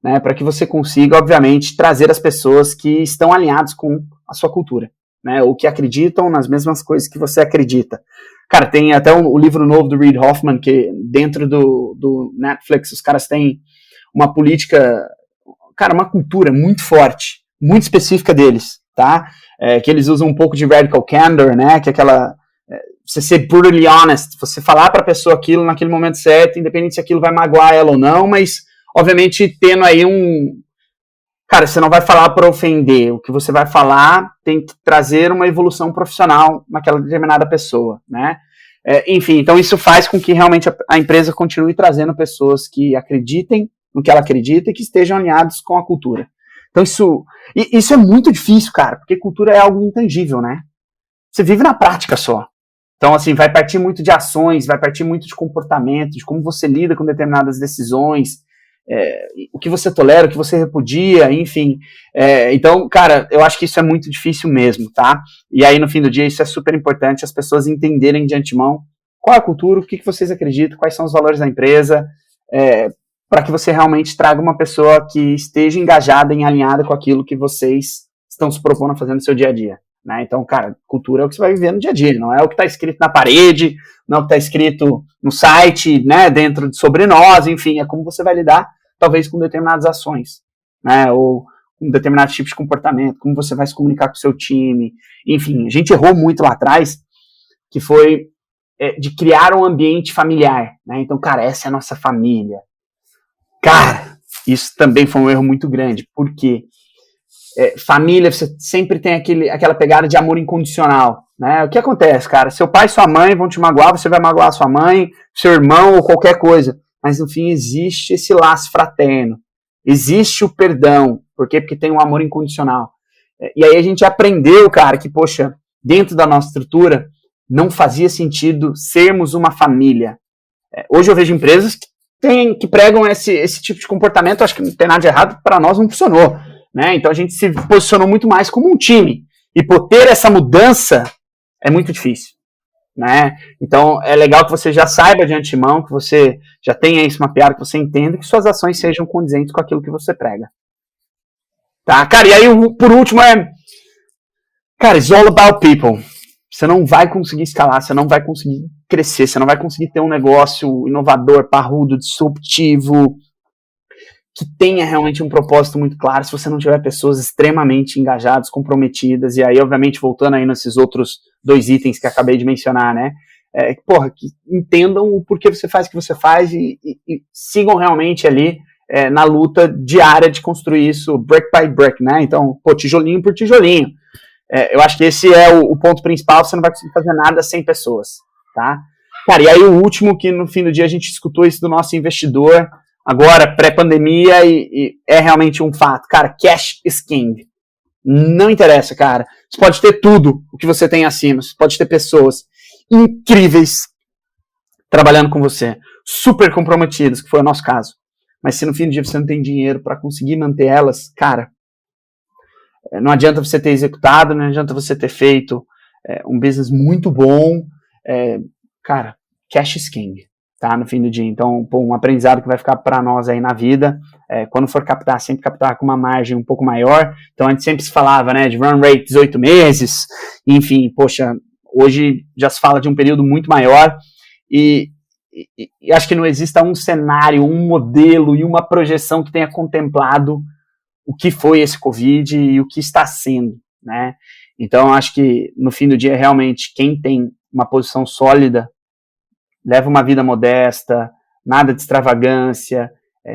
né? Para que você consiga, obviamente, trazer as pessoas que estão alinhadas com a sua cultura, né? Ou que acreditam nas mesmas coisas que você acredita. Cara, tem até o livro novo do Reid Hoffman, que dentro do Netflix os caras têm uma política, cara, uma cultura muito forte, muito específica deles, tá? Que eles usam um pouco de radical candor, né? Que é aquela, você ser brutally honest, você falar pra pessoa aquilo naquele momento certo, independente se aquilo vai magoar ela ou não, mas, obviamente, tendo aí cara, você não vai falar para ofender, o que você vai falar tem que trazer uma evolução profissional naquela determinada pessoa, né? Enfim, então isso faz com que realmente a empresa continue trazendo pessoas que acreditem no que ela acredita e que estejam alinhados com a cultura. Então isso é muito difícil, cara, porque cultura é algo intangível, né? Você vive na prática só. Então, assim, vai partir muito de ações, vai partir muito de comportamento, de como você lida com determinadas decisões, o que você tolera, o que você repudia, enfim. Então, cara, eu acho que isso é muito difícil mesmo, tá? E aí, no fim do dia, isso é super importante, as pessoas entenderem de antemão qual é a cultura, o que vocês acreditam, quais são os valores da empresa, para que você realmente traga uma pessoa que esteja engajada e alinhada com aquilo que vocês estão se propondo a fazer no seu dia a dia, né? Então, cara, cultura é o que você vai viver no dia a dia, não é o que está escrito na parede, não é o que está escrito no site, né, dentro sobre nós, enfim, é como você vai lidar, talvez, com determinadas ações, né, ou com determinados tipos de comportamento, como você vai se comunicar com o seu time, enfim, a gente errou muito lá atrás, que foi de criar um ambiente familiar, né? Então, cara, essa é a nossa família. Cara, isso também foi um erro muito grande, porque família, você sempre tem aquela pegada de amor incondicional, né? O que acontece, cara? Seu pai e sua mãe vão te magoar, você vai magoar sua mãe, seu irmão ou qualquer coisa, mas no fim existe esse laço fraterno, existe o perdão, por quê? Porque tem um amor incondicional. E aí a gente aprendeu, cara, que, poxa, dentro da nossa estrutura, não fazia sentido sermos uma família. Hoje eu vejo empresas que pregam esse tipo de comportamento, acho que não tem nada de errado, para nós não funcionou, né? Então a gente se posicionou muito mais como um time, e por ter essa mudança é muito difícil, né? Então é legal que você já saiba de antemão, que você já tenha isso mapeado, que você entenda que suas ações sejam condizentes com aquilo que você prega, tá? Cara, e aí por último cara, it's all about people. Você não vai conseguir escalar, você não vai conseguir crescer, você não vai conseguir ter um negócio inovador, parrudo, disruptivo, que tenha realmente um propósito muito claro, se você não tiver pessoas extremamente engajadas, comprometidas, e aí, obviamente, voltando aí nesses outros 2 itens que acabei de mencionar, né? Que entendam o porquê você faz o que você faz e sigam realmente ali na luta diária de construir isso brick by brick, né? Então, tijolinho por tijolinho. Eu acho que esse é o ponto principal, você não vai conseguir fazer nada sem pessoas, tá? Cara, e aí o último, que no fim do dia a gente escutou isso do nosso investidor, agora, pré-pandemia, e é realmente um fato. Cara, cash is king. Não interessa, cara. Você pode ter tudo o que você tem acima, você pode ter pessoas incríveis trabalhando com você, super comprometidas, que foi o nosso caso. Mas se no fim do dia você não tem dinheiro para conseguir manter elas, cara, não adianta você ter executado, não adianta você ter feito um business muito bom. Cara, cash is king. tá, no fim do dia. Então, pô, um aprendizado que vai ficar para nós aí na vida, quando for captar, sempre captar com uma margem um pouco maior. Então, a gente sempre se falava, né, de run rate 18 meses, enfim, poxa, hoje já se fala de um período muito maior, e acho que não exista um cenário, um modelo e uma projeção que tenha contemplado o que foi esse Covid e o que está sendo, né? Então, acho que no fim do dia, realmente, quem tem uma posição sólida, leva uma vida modesta, nada de extravagância,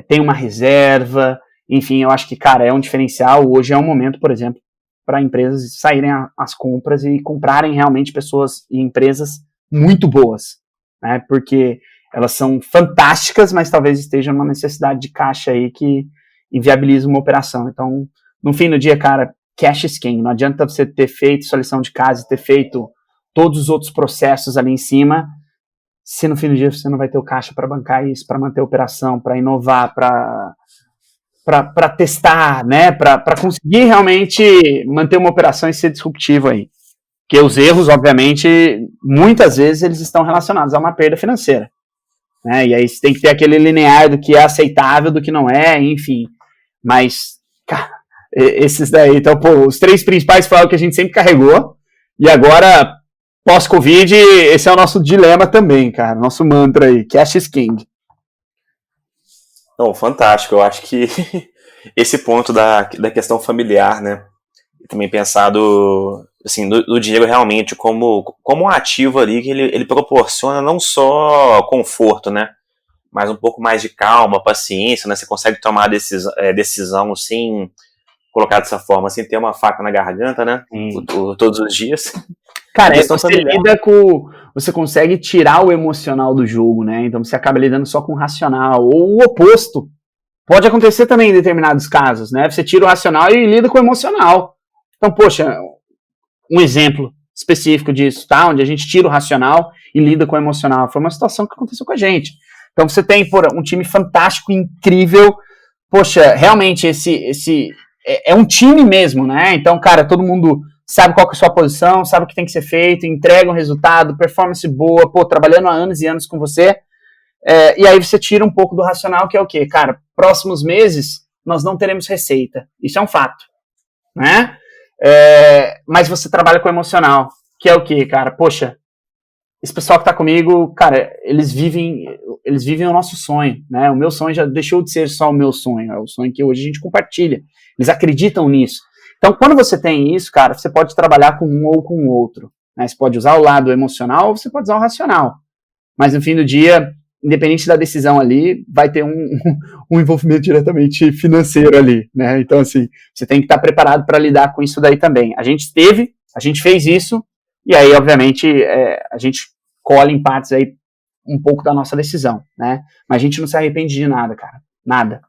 tem uma reserva, enfim, eu acho que, cara, é um diferencial. Hoje é um momento, por exemplo, para empresas saírem às compras e comprarem realmente pessoas e empresas muito boas, né? Porque elas são fantásticas, mas talvez esteja numa necessidade de caixa aí que inviabiliza uma operação. Então, no fim do dia, cara, cash is king. Não adianta você ter feito sua lição de casa, ter feito todos os outros processos ali em cima, se no fim do dia você não vai ter o caixa para bancar isso, para manter a operação, para inovar, para testar, né, para conseguir realmente manter uma operação e ser disruptivo aí. Porque os erros, obviamente, muitas vezes eles estão relacionados a uma perda financeira, né, e aí você tem que ter aquele linear do que é aceitável, do que não é, enfim, mas, cara, esses daí, então, pô, os 3 principais foram o que a gente sempre carregou, e agora, pós-Covid, esse é o nosso dilema também, cara, nosso mantra aí, cash is king. Não, fantástico, eu acho que esse ponto da questão familiar, né, também pensado, assim, do dinheiro realmente como um ativo ali que ele proporciona não só conforto, né, mas um pouco mais de calma, paciência, né, você consegue tomar decisão sem colocar dessa forma, sem ter uma faca na garganta, né, todos os dias. Cara, você consegue tirar o emocional do jogo, né, então você acaba lidando só com o racional, ou o oposto. Pode acontecer também em determinados casos, né, você tira o racional e lida com o emocional. Então, poxa, um exemplo específico disso, tá? Onde a gente tira o racional e lida com o emocional. Foi uma situação que aconteceu com a gente. Então, você tem um time fantástico, incrível. Poxa, realmente, esse é um time mesmo, né? Então, cara, todo mundo sabe qual que é a sua posição, sabe o que tem que ser feito, entrega um resultado, performance boa, pô, trabalhando há anos e anos com você. E aí você tira um pouco do racional, que é o quê? Cara, próximos meses nós não teremos receita. Isso é um fato, né? Mas você trabalha com o emocional, que é o quê, cara? Poxa, esse pessoal que tá comigo, cara, eles vivem o nosso sonho, né? O meu sonho já deixou de ser só o meu sonho, é o sonho que hoje a gente compartilha. Eles acreditam nisso. Então, quando você tem isso, cara, você pode trabalhar com um ou com o outro, né? Você pode usar o lado emocional ou você pode usar o racional. Mas no fim do dia, independente da decisão ali, vai ter um envolvimento diretamente financeiro ali, né? Então, assim, você tem que estar preparado para lidar com isso daí também. A gente fez isso, e aí, obviamente, a gente colhe em partes aí um pouco da nossa decisão, né? Mas a gente não se arrepende de nada, cara. Nada.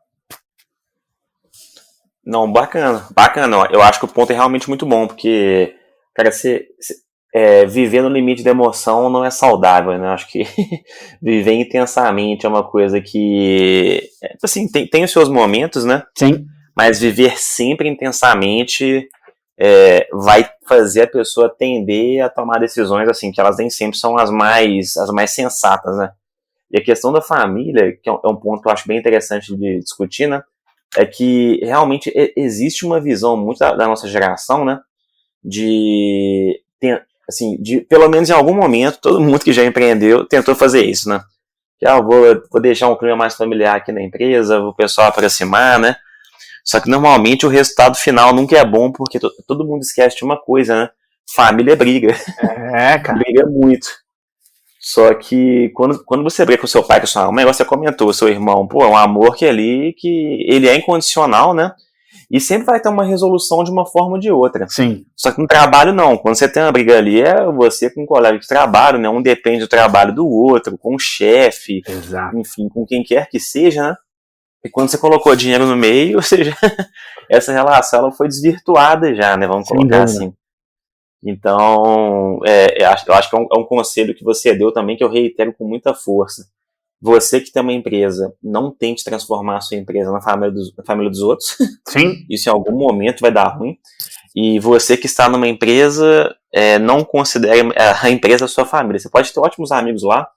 Não, bacana. Eu acho que o ponto é realmente muito bom, porque, cara, viver no limite da emoção não é saudável, né? Acho que viver intensamente é uma coisa que, assim, tem os seus momentos, né? Sim. Mas viver sempre intensamente vai fazer a pessoa tender a tomar decisões, assim, que elas nem sempre são as mais sensatas, né? E a questão da família, que é um ponto que eu acho bem interessante de discutir, né? É que realmente existe uma visão muito da nossa geração, né? Assim, pelo menos em algum momento, todo mundo que já empreendeu tentou fazer isso, né? Que vou deixar um clima mais familiar aqui na empresa, o pessoal aproximar, né? Só que normalmente o resultado final nunca é bom, porque todo mundo esquece de uma coisa, né? Família briga. Cara. Briga muito. Só que quando você briga com seu pai, com sua mãe, você comentou, seu irmão, pô, é um amor que ele é incondicional, né? E sempre vai ter uma resolução de uma forma ou de outra. Sim. Só que no trabalho não. Quando você tem uma briga ali, é você com um colega de trabalho, né? Um depende do trabalho do outro, com o chefe, enfim, com quem quer que seja, né? E quando você colocou dinheiro no meio, ou seja, essa relação ela foi desvirtuada já, né? Vamos colocar assim. Então, eu acho que é um conselho que você deu também, que eu reitero com muita força. Você que tem uma empresa, não tente transformar a sua empresa na família dos outros. Sim. Isso em algum momento vai dar ruim. E você que está numa empresa, não considere a empresa a sua família. Você pode ter ótimos amigos lá,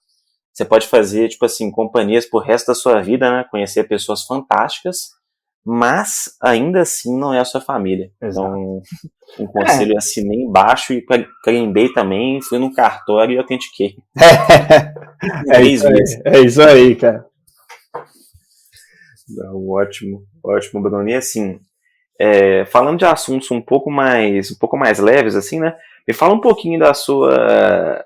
você pode fazer, tipo assim, companhias pro resto da sua vida, né? Conhecer pessoas fantásticas, mas ainda assim não é a sua família. Exato. Então, um conselho assinei embaixo e carimbei também, fui no cartório e autentiquei. É isso aí, cara. Não, ótimo, ótimo, Bruno. E assim, falando de assuntos um pouco mais leves, assim, né? Me fala um pouquinho da sua,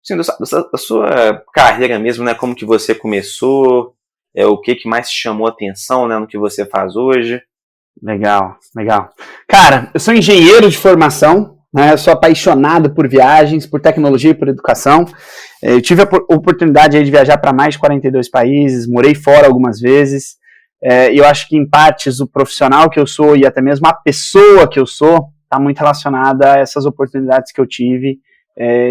assim, da sua carreira mesmo, né? Como que você começou, o que mais te chamou a atenção, né, no que você faz hoje. Legal. Cara, eu sou engenheiro de formação, né? Eu sou apaixonado por viagens, por tecnologia e por educação. Eu tive a oportunidade aí de viajar para mais de 42 países, morei fora algumas vezes. E eu acho que, em partes, o profissional que eu sou e até mesmo a pessoa que eu sou está muito relacionada a essas oportunidades que eu tive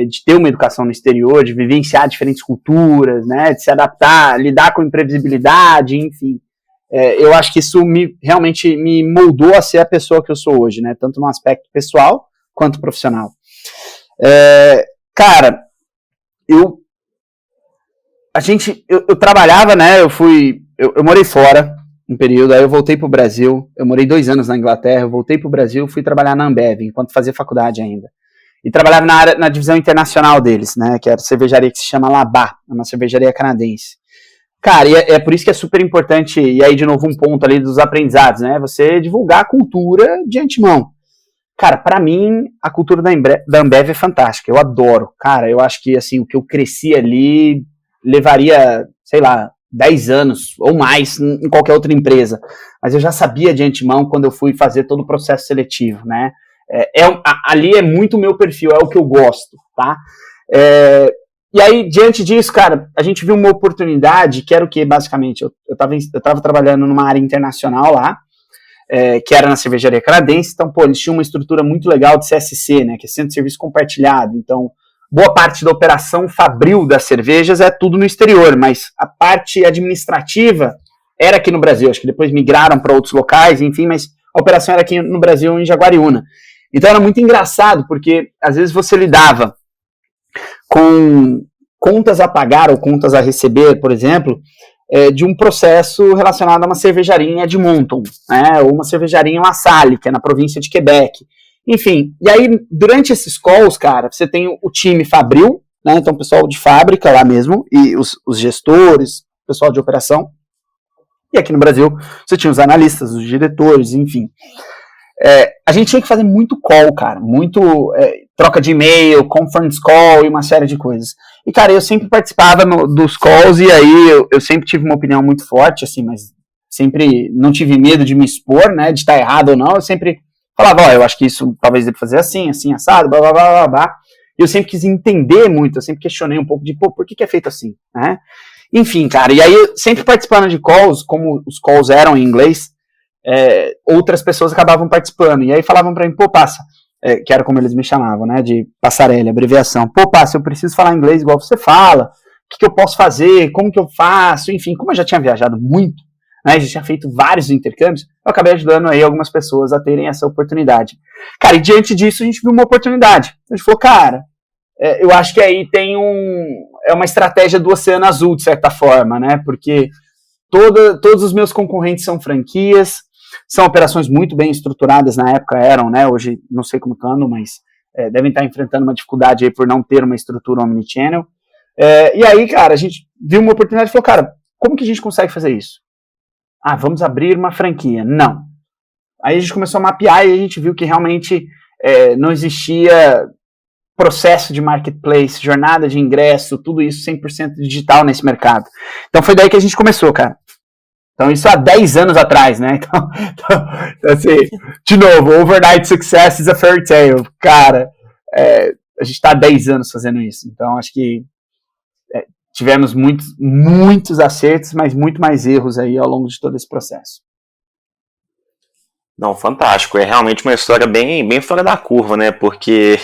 de ter uma educação no exterior, de vivenciar diferentes culturas, né, de se adaptar, lidar com imprevisibilidade, enfim. Eu acho que isso realmente me moldou a ser a pessoa que eu sou hoje, né, tanto no aspecto pessoal quanto profissional. Cara, eu trabalhava, né, eu morei fora um período, aí eu voltei pro Brasil, eu morei 2 anos na Inglaterra, eu voltei pro Brasil, fui trabalhar na Ambev, enquanto fazia faculdade ainda. E trabalhava na divisão internacional deles, né, que era a cervejaria que se chama Labatt, uma cervejaria canadense. Cara, e é por isso que é super importante, e aí de novo um ponto ali dos aprendizados, né, você divulgar a cultura de antemão. Cara, pra mim, a cultura da Ambev é fantástica, eu adoro. Cara, eu acho que, assim, o que eu cresci ali levaria, sei lá, 10 anos ou mais em qualquer outra empresa. Mas eu já sabia de antemão quando eu fui fazer todo o processo seletivo, né? Ali é muito o meu perfil, é o que eu gosto, tá? E aí, diante disso, cara, a gente viu uma oportunidade, que era o que, basicamente? Eu tava trabalhando numa área internacional lá, que era na cervejaria canadense, então, pô, eles tinham uma estrutura muito legal de CSC, né, que é Centro de Serviço Compartilhado, então, boa parte da operação fabril das cervejas é tudo no exterior, mas a parte administrativa era aqui no Brasil, acho que depois migraram para outros locais, enfim, mas a operação era aqui no Brasil, em Jaguariúna. Então era muito engraçado, porque às vezes você lidava com contas a pagar ou contas a receber, por exemplo, de um processo relacionado a uma cervejaria em Edmonton, né, ou uma cervejaria em La Salle, que é na província de Quebec. Enfim, e aí, durante esses calls, cara, você tem o time fabril, né, então o pessoal de fábrica lá mesmo, e os gestores, o pessoal de operação, e aqui no Brasil você tinha os analistas, os diretores, enfim. A gente tinha que fazer muito call, cara, muito troca de e-mail, conference call e uma série de coisas. E, cara, eu sempre participava dos calls e aí eu sempre tive uma opinião muito forte, assim, mas sempre não tive medo de me expor, né, de estar errado ou não, eu sempre falava, eu acho que isso talvez deve fazer assim, assado, blá, blá, blá, blá, blá. E eu sempre quis entender muito, eu sempre questionei um pouco de, por que é feito assim, né? Enfim, cara, e aí sempre participando de calls, como os calls eram em inglês, outras pessoas acabavam participando, e aí falavam pra mim, passa, que era como eles me chamavam, né, de passarela, abreviação, passa, eu preciso falar inglês igual você fala, o que eu posso fazer, como que eu faço, enfim, como eu já tinha viajado muito, né, já tinha feito vários intercâmbios, eu acabei ajudando aí algumas pessoas a terem essa oportunidade. Cara, e diante disso a gente viu uma oportunidade. A gente falou, cara, eu acho que aí tem uma estratégia do Oceano Azul, de certa forma, né, porque todos os meus concorrentes são franquias, são operações muito bem estruturadas, na época eram, né, hoje não sei como estão, mas devem estar enfrentando uma dificuldade aí por não ter uma estrutura omnichannel. E aí, cara, a gente viu uma oportunidade e falou, cara, como que a gente consegue fazer isso? Vamos abrir uma franquia. Não. Aí a gente começou a mapear e a gente viu que realmente não existia processo de marketplace, jornada de ingresso, tudo isso 100% digital nesse mercado. Então foi daí que a gente começou, cara. Então isso há 10 anos atrás, né? Então assim, de novo, overnight success is a fairy tale. Cara, a gente está há 10 anos fazendo isso. Então acho que tivemos muitos acertos, mas muito mais erros aí ao longo de todo esse processo. Não, fantástico. É realmente uma história bem fora da curva, né? Porque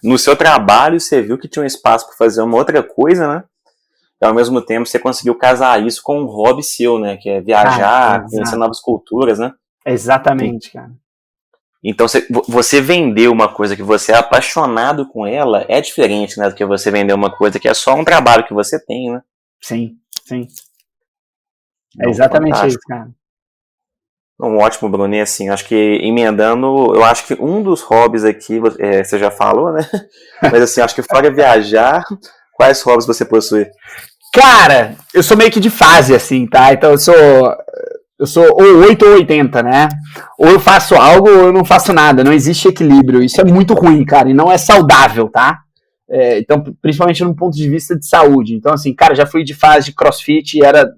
no seu trabalho você viu que tinha um espaço para fazer uma outra coisa, né? E ao mesmo tempo você conseguiu casar isso com um hobby seu, né? Que é viajar, conhecer novas culturas, né? Exatamente, cara. Então, você vender uma coisa que você é apaixonado com ela é diferente, né, do que você vender uma coisa que é só um trabalho que você tem, né? Sim, sim. É Então, exatamente fantástico. isso, cara. Um ótimo, Bruno. E assim, acho que emendando, eu acho que um dos hobbies aqui, você já falou, né? Mas assim, acho que fora viajar, quais hobbies você possui? Cara, eu sou meio que de fase, assim, tá? Então eu sou ou 8 ou 80, né? Ou eu faço algo ou eu não faço nada. Não existe equilíbrio. Isso é muito ruim, cara, e não é saudável, tá? Então, principalmente no ponto de vista de saúde. Então, assim, cara, já fui de fase de crossfit e era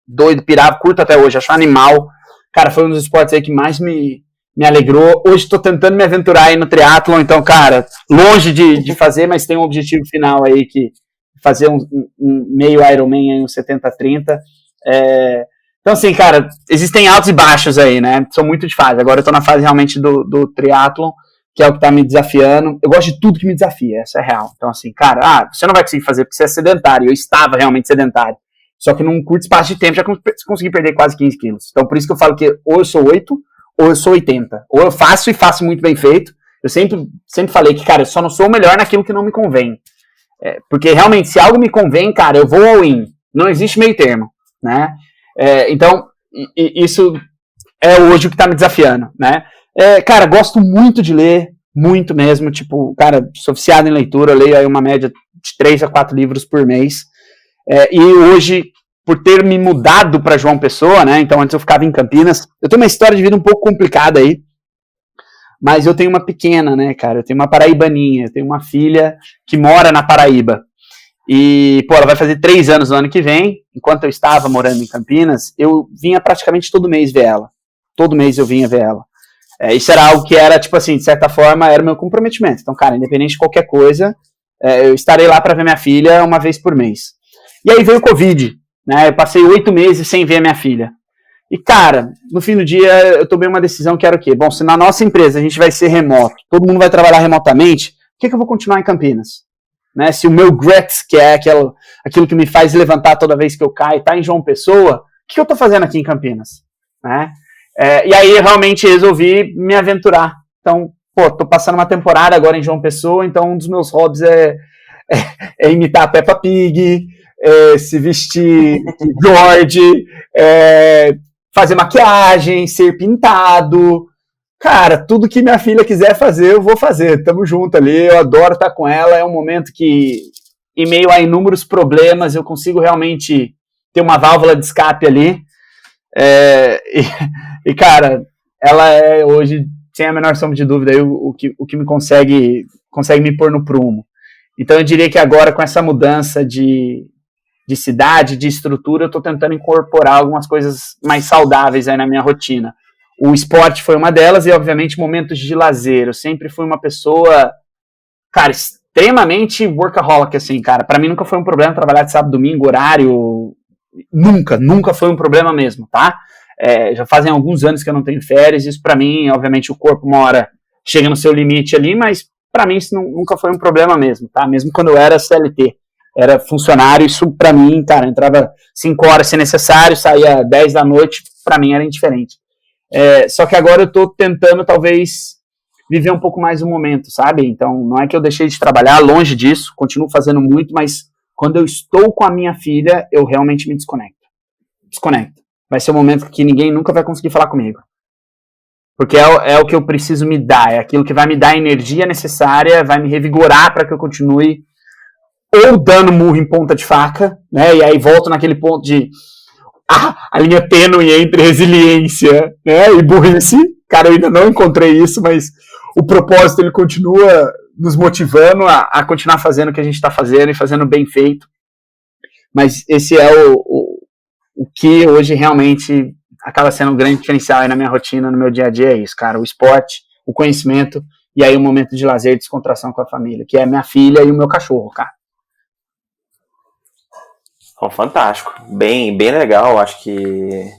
doido, pirava, curto até hoje, acho animal. Cara, foi um dos esportes aí que mais me alegrou. Hoje estou tentando me aventurar aí no triatlon, então, cara, longe de fazer, mas tem um objetivo final aí, que fazer um meio Ironman aí, um 70-30. Então, assim, cara, existem altos e baixos aí, né? Sou muito de fase. Agora eu tô na fase realmente do triatlon, que é o que tá me desafiando. Eu gosto de tudo que me desafia, essa é real. Então, assim, cara, você não vai conseguir fazer porque você é sedentário. Eu estava realmente sedentário. Só que num curto espaço de tempo já consegui perder quase 15 quilos. Então, por isso que eu falo que ou eu sou 8, ou eu sou 80. Ou eu faço e faço muito bem feito. Eu sempre falei que, cara, eu só não sou o melhor naquilo que não me convém. Porque, realmente, se algo me convém, cara, eu vou all in. Não existe meio termo, né? Então, isso é hoje o que tá me desafiando, né? Cara, gosto muito de ler, muito mesmo. Tipo, cara, sou viciado em leitura. Eu leio aí uma média de 3 a 4 livros por mês. E hoje, por ter me mudado para João Pessoa, né? Então antes eu ficava em Campinas. Eu tenho uma história de vida um pouco complicada aí, mas eu tenho uma pequena, né, cara? Eu tenho uma paraibaninha, eu tenho uma filha que mora na Paraíba. E, pô, ela vai fazer 3 anos no ano que vem. Enquanto eu estava morando em Campinas, eu vinha praticamente todo mês ver ela. Todo mês eu vinha ver ela. Isso era algo que era, tipo assim, de certa forma, era o meu comprometimento. Então, cara, independente de qualquer coisa, eu estarei lá para ver minha filha uma vez por mês. E aí veio o Covid, né? Eu passei 8 meses sem ver a minha filha. E, cara, no fim do dia, eu tomei uma decisão que era o quê? Bom, se na nossa empresa a gente vai ser remoto, todo mundo vai trabalhar remotamente, por que eu vou continuar em Campinas? Né? Se o meu Grex, que é aquilo que me faz levantar toda vez que eu caio, tá em João Pessoa, o que eu tô fazendo aqui em Campinas? Né? E aí, eu realmente resolvi me aventurar. Então, pô, tô passando uma temporada agora em João Pessoa, então um dos meus hobbies é imitar a Peppa Pig, se vestir de George, fazer maquiagem, ser pintado. Cara, tudo que minha filha quiser fazer, eu vou fazer. Tamo junto ali, eu adoro estar com ela. É um momento que, em meio a inúmeros problemas, eu consigo realmente ter uma válvula de escape ali. E cara, ela é hoje, sem a menor sombra de dúvida, o que me consegue me pôr no prumo. Então eu diria que agora, com essa mudança de cidade, de estrutura, eu estou tentando incorporar algumas coisas mais saudáveis aí na minha rotina. O esporte foi uma delas e, obviamente, momentos de lazer. Eu sempre fui uma pessoa, cara, extremamente workaholic, assim, cara. Para mim nunca foi um problema trabalhar de sábado, domingo, horário. Nunca foi um problema mesmo, tá? Já fazem alguns anos que eu não tenho férias. Isso para mim, obviamente, o corpo uma hora chega no seu limite ali, mas para mim isso nunca foi um problema mesmo, tá? Mesmo quando eu era CLT. Era funcionário, isso pra mim, cara, entrava 5 horas se necessário, saía 10 da noite, pra mim era indiferente. Só que agora eu tô tentando, talvez, viver um pouco mais o momento, sabe? Então, não é que eu deixei de trabalhar, longe disso, continuo fazendo muito, mas quando eu estou com a minha filha, eu realmente me desconecto. Vai ser um momento que ninguém nunca vai conseguir falar comigo. Porque é o que eu preciso me dar, é aquilo que vai me dar a energia necessária, vai me revigorar para que eu continue ou dando murro em ponta de faca, né? E aí volto naquele ponto de a linha tênue entre resiliência, né, e burrice. Cara, eu ainda não encontrei isso, mas o propósito ele continua nos motivando a continuar fazendo o que a gente está fazendo e fazendo bem feito. Mas esse é o que hoje realmente acaba sendo um grande diferencial aí na minha rotina, no meu dia a dia, é isso, cara. O esporte, o conhecimento e aí o momento de lazer e descontração com a família, que é minha filha e o meu cachorro, cara. Fantástico, bem legal. Acho que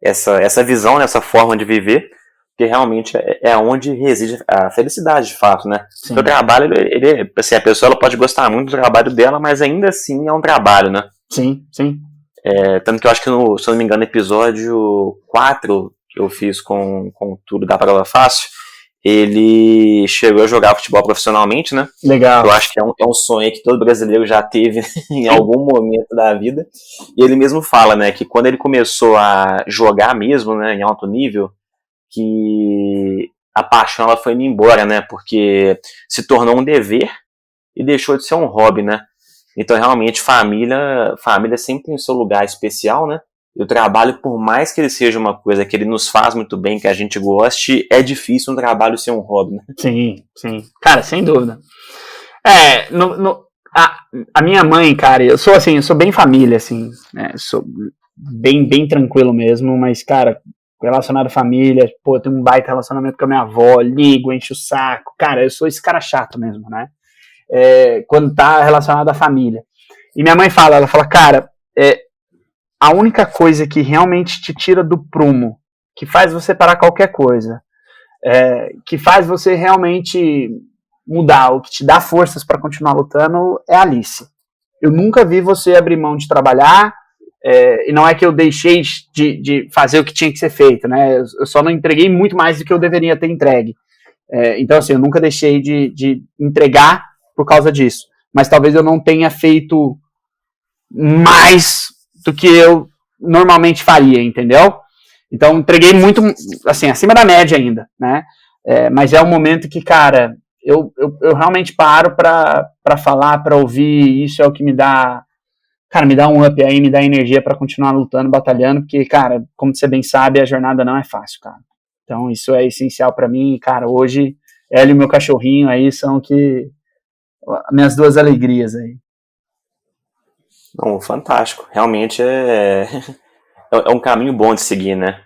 essa visão, essa forma de viver, que realmente é onde reside a felicidade, de fato, né? Sim. O trabalho, assim, a pessoa ela pode gostar muito do trabalho dela, mas ainda assim é um trabalho, né? Sim. Tanto que eu acho que, se eu não me engano, no episódio 4 que eu fiz com Tudo da Prova Fácil, ele chegou a jogar futebol profissionalmente, né? Legal. Eu acho que é um sonho que todo brasileiro já teve em algum momento da vida. E ele mesmo fala, né, que quando ele começou a jogar mesmo, né, em alto nível, que a paixão ela foi indo embora, né? Porque se tornou um dever e deixou de ser um hobby, né? Então, realmente, família sempre tem o seu lugar especial, né? E o trabalho, por mais que ele seja uma coisa que ele nos faz muito bem, que a gente goste, é difícil um trabalho ser um hobby, né? Sim, sim. Cara, sem dúvida. A minha mãe, cara, eu sou bem família, assim, né? Sou bem tranquilo mesmo, mas, cara, relacionado à família, pô, eu tenho um baita relacionamento com a minha avó, ligo, encho o saco. Cara, eu sou esse cara chato mesmo, né? Quando tá relacionado à família. E minha mãe ela fala, cara, a única coisa que realmente te tira do prumo, que faz você parar qualquer coisa, que faz você realmente mudar, o que te dá forças para continuar lutando, é a Alice. Eu nunca vi você abrir mão de trabalhar, e não é que eu deixei de fazer o que tinha que ser feito, né? Eu só não entreguei muito mais do que eu deveria ter entregue. Então, assim, eu nunca deixei de entregar por causa disso. Mas talvez eu não tenha feito mais do que eu normalmente faria, entendeu? Então, entreguei muito, assim, acima da média ainda, né? Mas é um momento que, cara, eu realmente paro pra falar, pra ouvir, isso é o que me dá um up aí, me dá energia pra continuar lutando, batalhando, porque, cara, como você bem sabe, a jornada não é fácil, cara. Então, isso é essencial pra mim, cara, hoje, ela e o meu cachorrinho aí são minhas duas alegrias aí. Não, fantástico. Realmente é um caminho bom de seguir, né?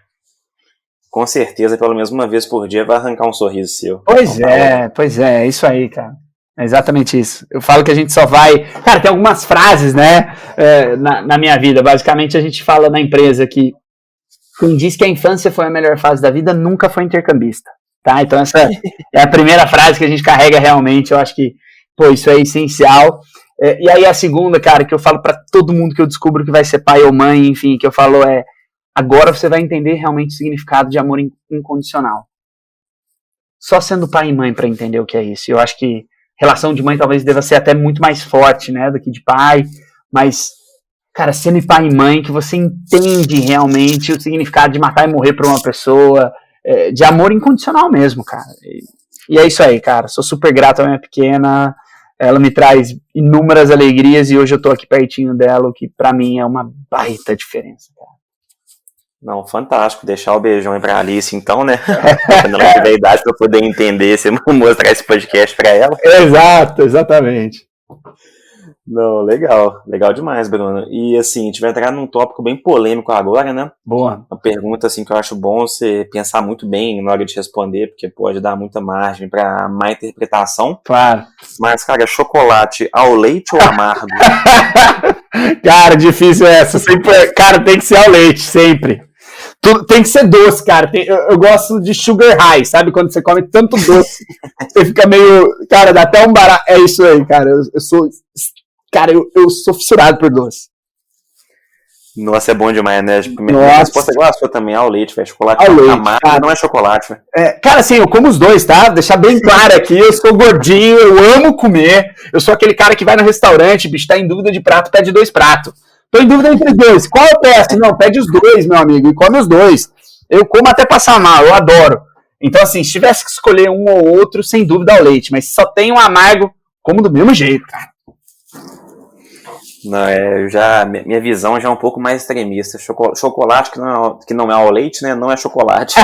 Com certeza, pelo menos uma vez por dia vai arrancar um sorriso seu. Pois é isso aí, cara. É exatamente isso. Eu falo que a gente só vai... Cara, tem algumas frases, né, na minha vida. Basicamente, a gente fala na empresa que quem diz que a infância foi a melhor fase da vida nunca foi intercambista, tá? Então, essa é a primeira frase que a gente carrega realmente. Eu acho que, pô, isso é essencial. E aí a segunda, cara, que eu falo pra todo mundo que eu descubro que vai ser pai ou mãe, enfim, que eu falo agora você vai entender realmente o significado de amor incondicional. Só sendo pai e mãe pra entender o que é isso. Eu acho que relação de mãe talvez deva ser até muito mais forte, né, do que de pai, mas, cara, sendo pai e mãe, que você entende realmente o significado de matar e morrer por uma pessoa, de amor incondicional mesmo, cara. E é isso aí, cara. Sou super grato à minha pequena. Ela me traz inúmeras alegrias e hoje eu tô aqui pertinho dela, o que pra mim é uma baita diferença, cara. Não, fantástico. Deixar o beijão aí pra Alice, então, né? Quando ela tiver idade pra poder entender, você mostrar esse podcast pra ela. Exato, exatamente. Não, legal. Legal demais, Bruno. E, assim, a gente vai entrar num tópico bem polêmico agora, né? Boa. Uma pergunta, assim, que eu acho bom você pensar muito bem na hora de responder, porque pode dar muita margem pra má interpretação. Claro. Mas, cara, chocolate ao leite ou amargo? Cara, difícil essa. Sempre, cara, tem que ser ao leite, sempre. Tudo, tem que ser doce, cara. Eu gosto de sugar high, sabe? Quando você come tanto doce, você fica meio... Cara, dá até um barato. É isso aí, cara. Eu sou... Cara, eu sou fissurado por doce. Nossa, é bom demais, né? Minha resposta é igual a sua também, ao leite, velho. Chocolate ao leite, amargo cara. Não é chocolate, velho. Cara, assim, eu como os dois, tá? Deixar bem claro aqui, eu sou gordinho, eu amo comer. Eu sou aquele cara que vai no restaurante, bicho, tá em dúvida de prato, pede 2 pratos. Tô em dúvida entre 2. Qual eu peço? Não, pede os 2, meu amigo, e come os 2. Eu como até passar mal, eu adoro. Então, assim, se tivesse que escolher um ou outro, sem dúvida ao leite. Mas se só tem um amargo, como do mesmo jeito, cara. Não, minha visão já é um pouco mais extremista. Chocolate que não é ao leite, né? Não é chocolate.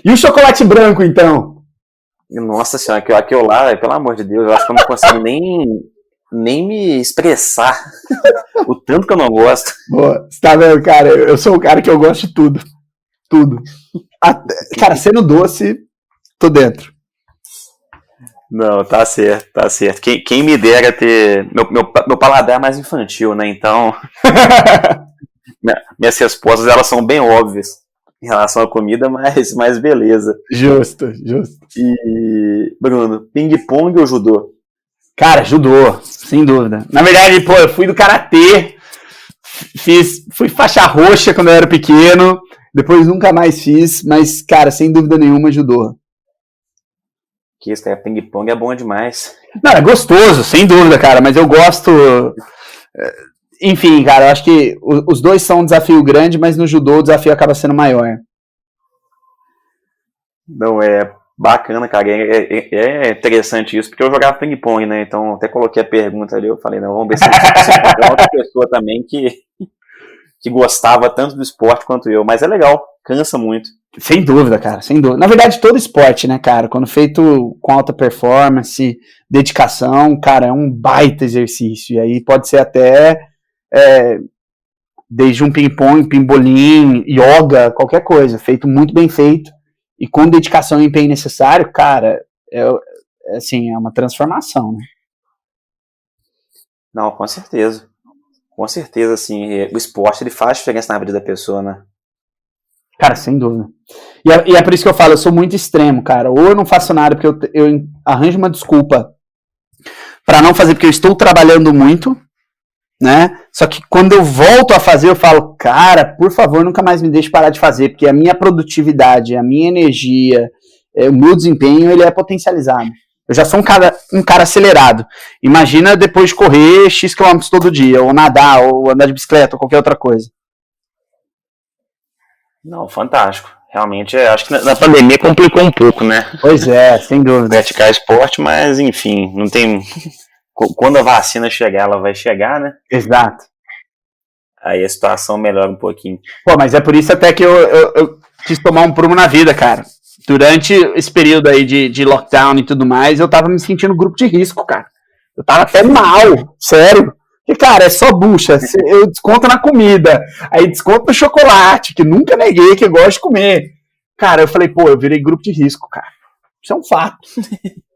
E o chocolate branco, então? Nossa senhora, aquilo lá, pelo amor de Deus, eu acho que eu não consigo nem me expressar o tanto que eu não gosto. Boa, você tá vendo, cara? Eu sou o cara que eu gosto de tudo. Tudo. Cara, sendo doce, tô dentro. Não, tá certo, tá certo. Quem me dera ter... Meu paladar é mais infantil, né? Então, minhas respostas, elas são bem óbvias em relação à comida, mas beleza. Justo. E, Bruno, ping-pong ou judô? Cara, judô, sem dúvida. Na verdade, pô, eu fui do karatê, fui faixa roxa quando eu era pequeno, depois nunca mais fiz, mas, cara, sem dúvida nenhuma, judô. Que isso, cara, ping-pong é bom demais. Não, é gostoso, sem dúvida, cara, mas eu gosto... Enfim, cara, eu acho que os dois são um desafio grande, mas no judô o desafio acaba sendo maior. Não, é bacana, cara, é interessante isso, porque eu jogava ping-pong, né, então até coloquei a pergunta ali, eu falei, não, vamos ver se tem outra pessoa também que gostava tanto do esporte quanto eu, mas é legal, cansa muito. Sem dúvida, cara, sem dúvida. Na verdade, todo esporte, né, cara, quando feito com alta performance, dedicação, cara, é um baita exercício, e aí pode ser até desde um ping-pong, pimbolim, yoga, qualquer coisa, feito muito bem feito, e com dedicação e empenho necessário, cara, assim, é uma transformação, né? Não, com certeza. Com certeza, assim, o esporte ele faz diferença na vida da pessoa, né? Cara, sem dúvida. E é por isso que eu falo, eu sou muito extremo, cara. Ou eu não faço nada porque eu arranjo uma desculpa pra não fazer porque eu estou trabalhando muito, né? Só que quando eu volto a fazer, eu falo, cara, por favor, nunca mais me deixe parar de fazer, porque a minha produtividade, a minha energia, o meu desempenho, ele é potencializado. Eu já sou um cara acelerado. Imagina depois de correr X quilômetros todo dia, ou nadar, ou andar de bicicleta, ou qualquer outra coisa. Não, fantástico. Realmente, acho que na pandemia complicou um pouco, né? Pois é, sem dúvida. Praticar esporte, mas enfim, não tem... Quando a vacina chegar, ela vai chegar, né? Exato. Aí a situação melhora um pouquinho. Pô, mas é por isso até que eu quis tomar um prumo na vida, cara. Durante esse período aí de lockdown e tudo mais, eu tava me sentindo grupo de risco, cara. Eu tava até mal, sério. Porque, cara, é só bucha. Eu desconto na comida, aí desconto no chocolate, que nunca neguei que eu gosto de comer. Cara, eu falei, pô, eu virei grupo de risco, cara. Isso é um fato.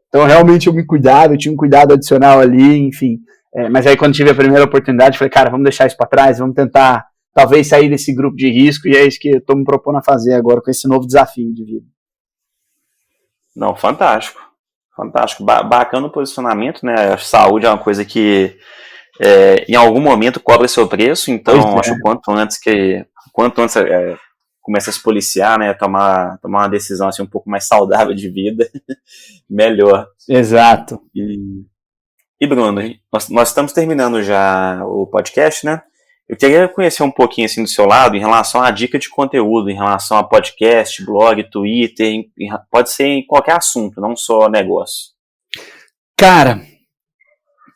Então, realmente, eu tinha um cuidado adicional ali, enfim. Mas aí, quando tive a primeira oportunidade, falei, cara, vamos deixar isso pra trás, vamos tentar, talvez, sair desse grupo de risco, e é isso que eu tô me propondo a fazer agora, com esse novo desafio de vida. Não, fantástico. Fantástico. Bacana o posicionamento, né? A saúde é uma coisa que em algum momento cobra seu preço, então acho que quanto antes começa a se policiar, né? Tomar uma decisão assim, um pouco mais saudável de vida, melhor. Exato. E Bruno, nós estamos terminando já o podcast, né? Eu queria conhecer um pouquinho assim do seu lado em relação à dica de conteúdo, em relação a podcast, blog, Twitter, pode ser em qualquer assunto, não só negócio. Cara,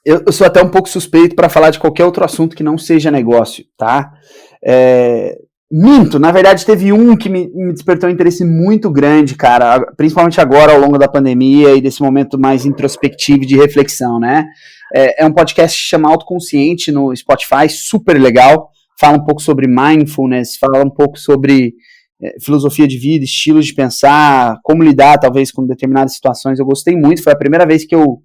eu sou até um pouco suspeito para falar de qualquer outro assunto que não seja negócio, tá? Minto, na verdade teve um que me despertou um interesse muito grande, cara, principalmente agora ao longo da pandemia e desse momento mais introspectivo de reflexão, né? É um podcast que chama Autoconsciente no Spotify, super legal, fala um pouco sobre mindfulness, fala um pouco sobre filosofia de vida, estilos de pensar, como lidar talvez com determinadas situações. Eu gostei muito, foi a primeira vez que eu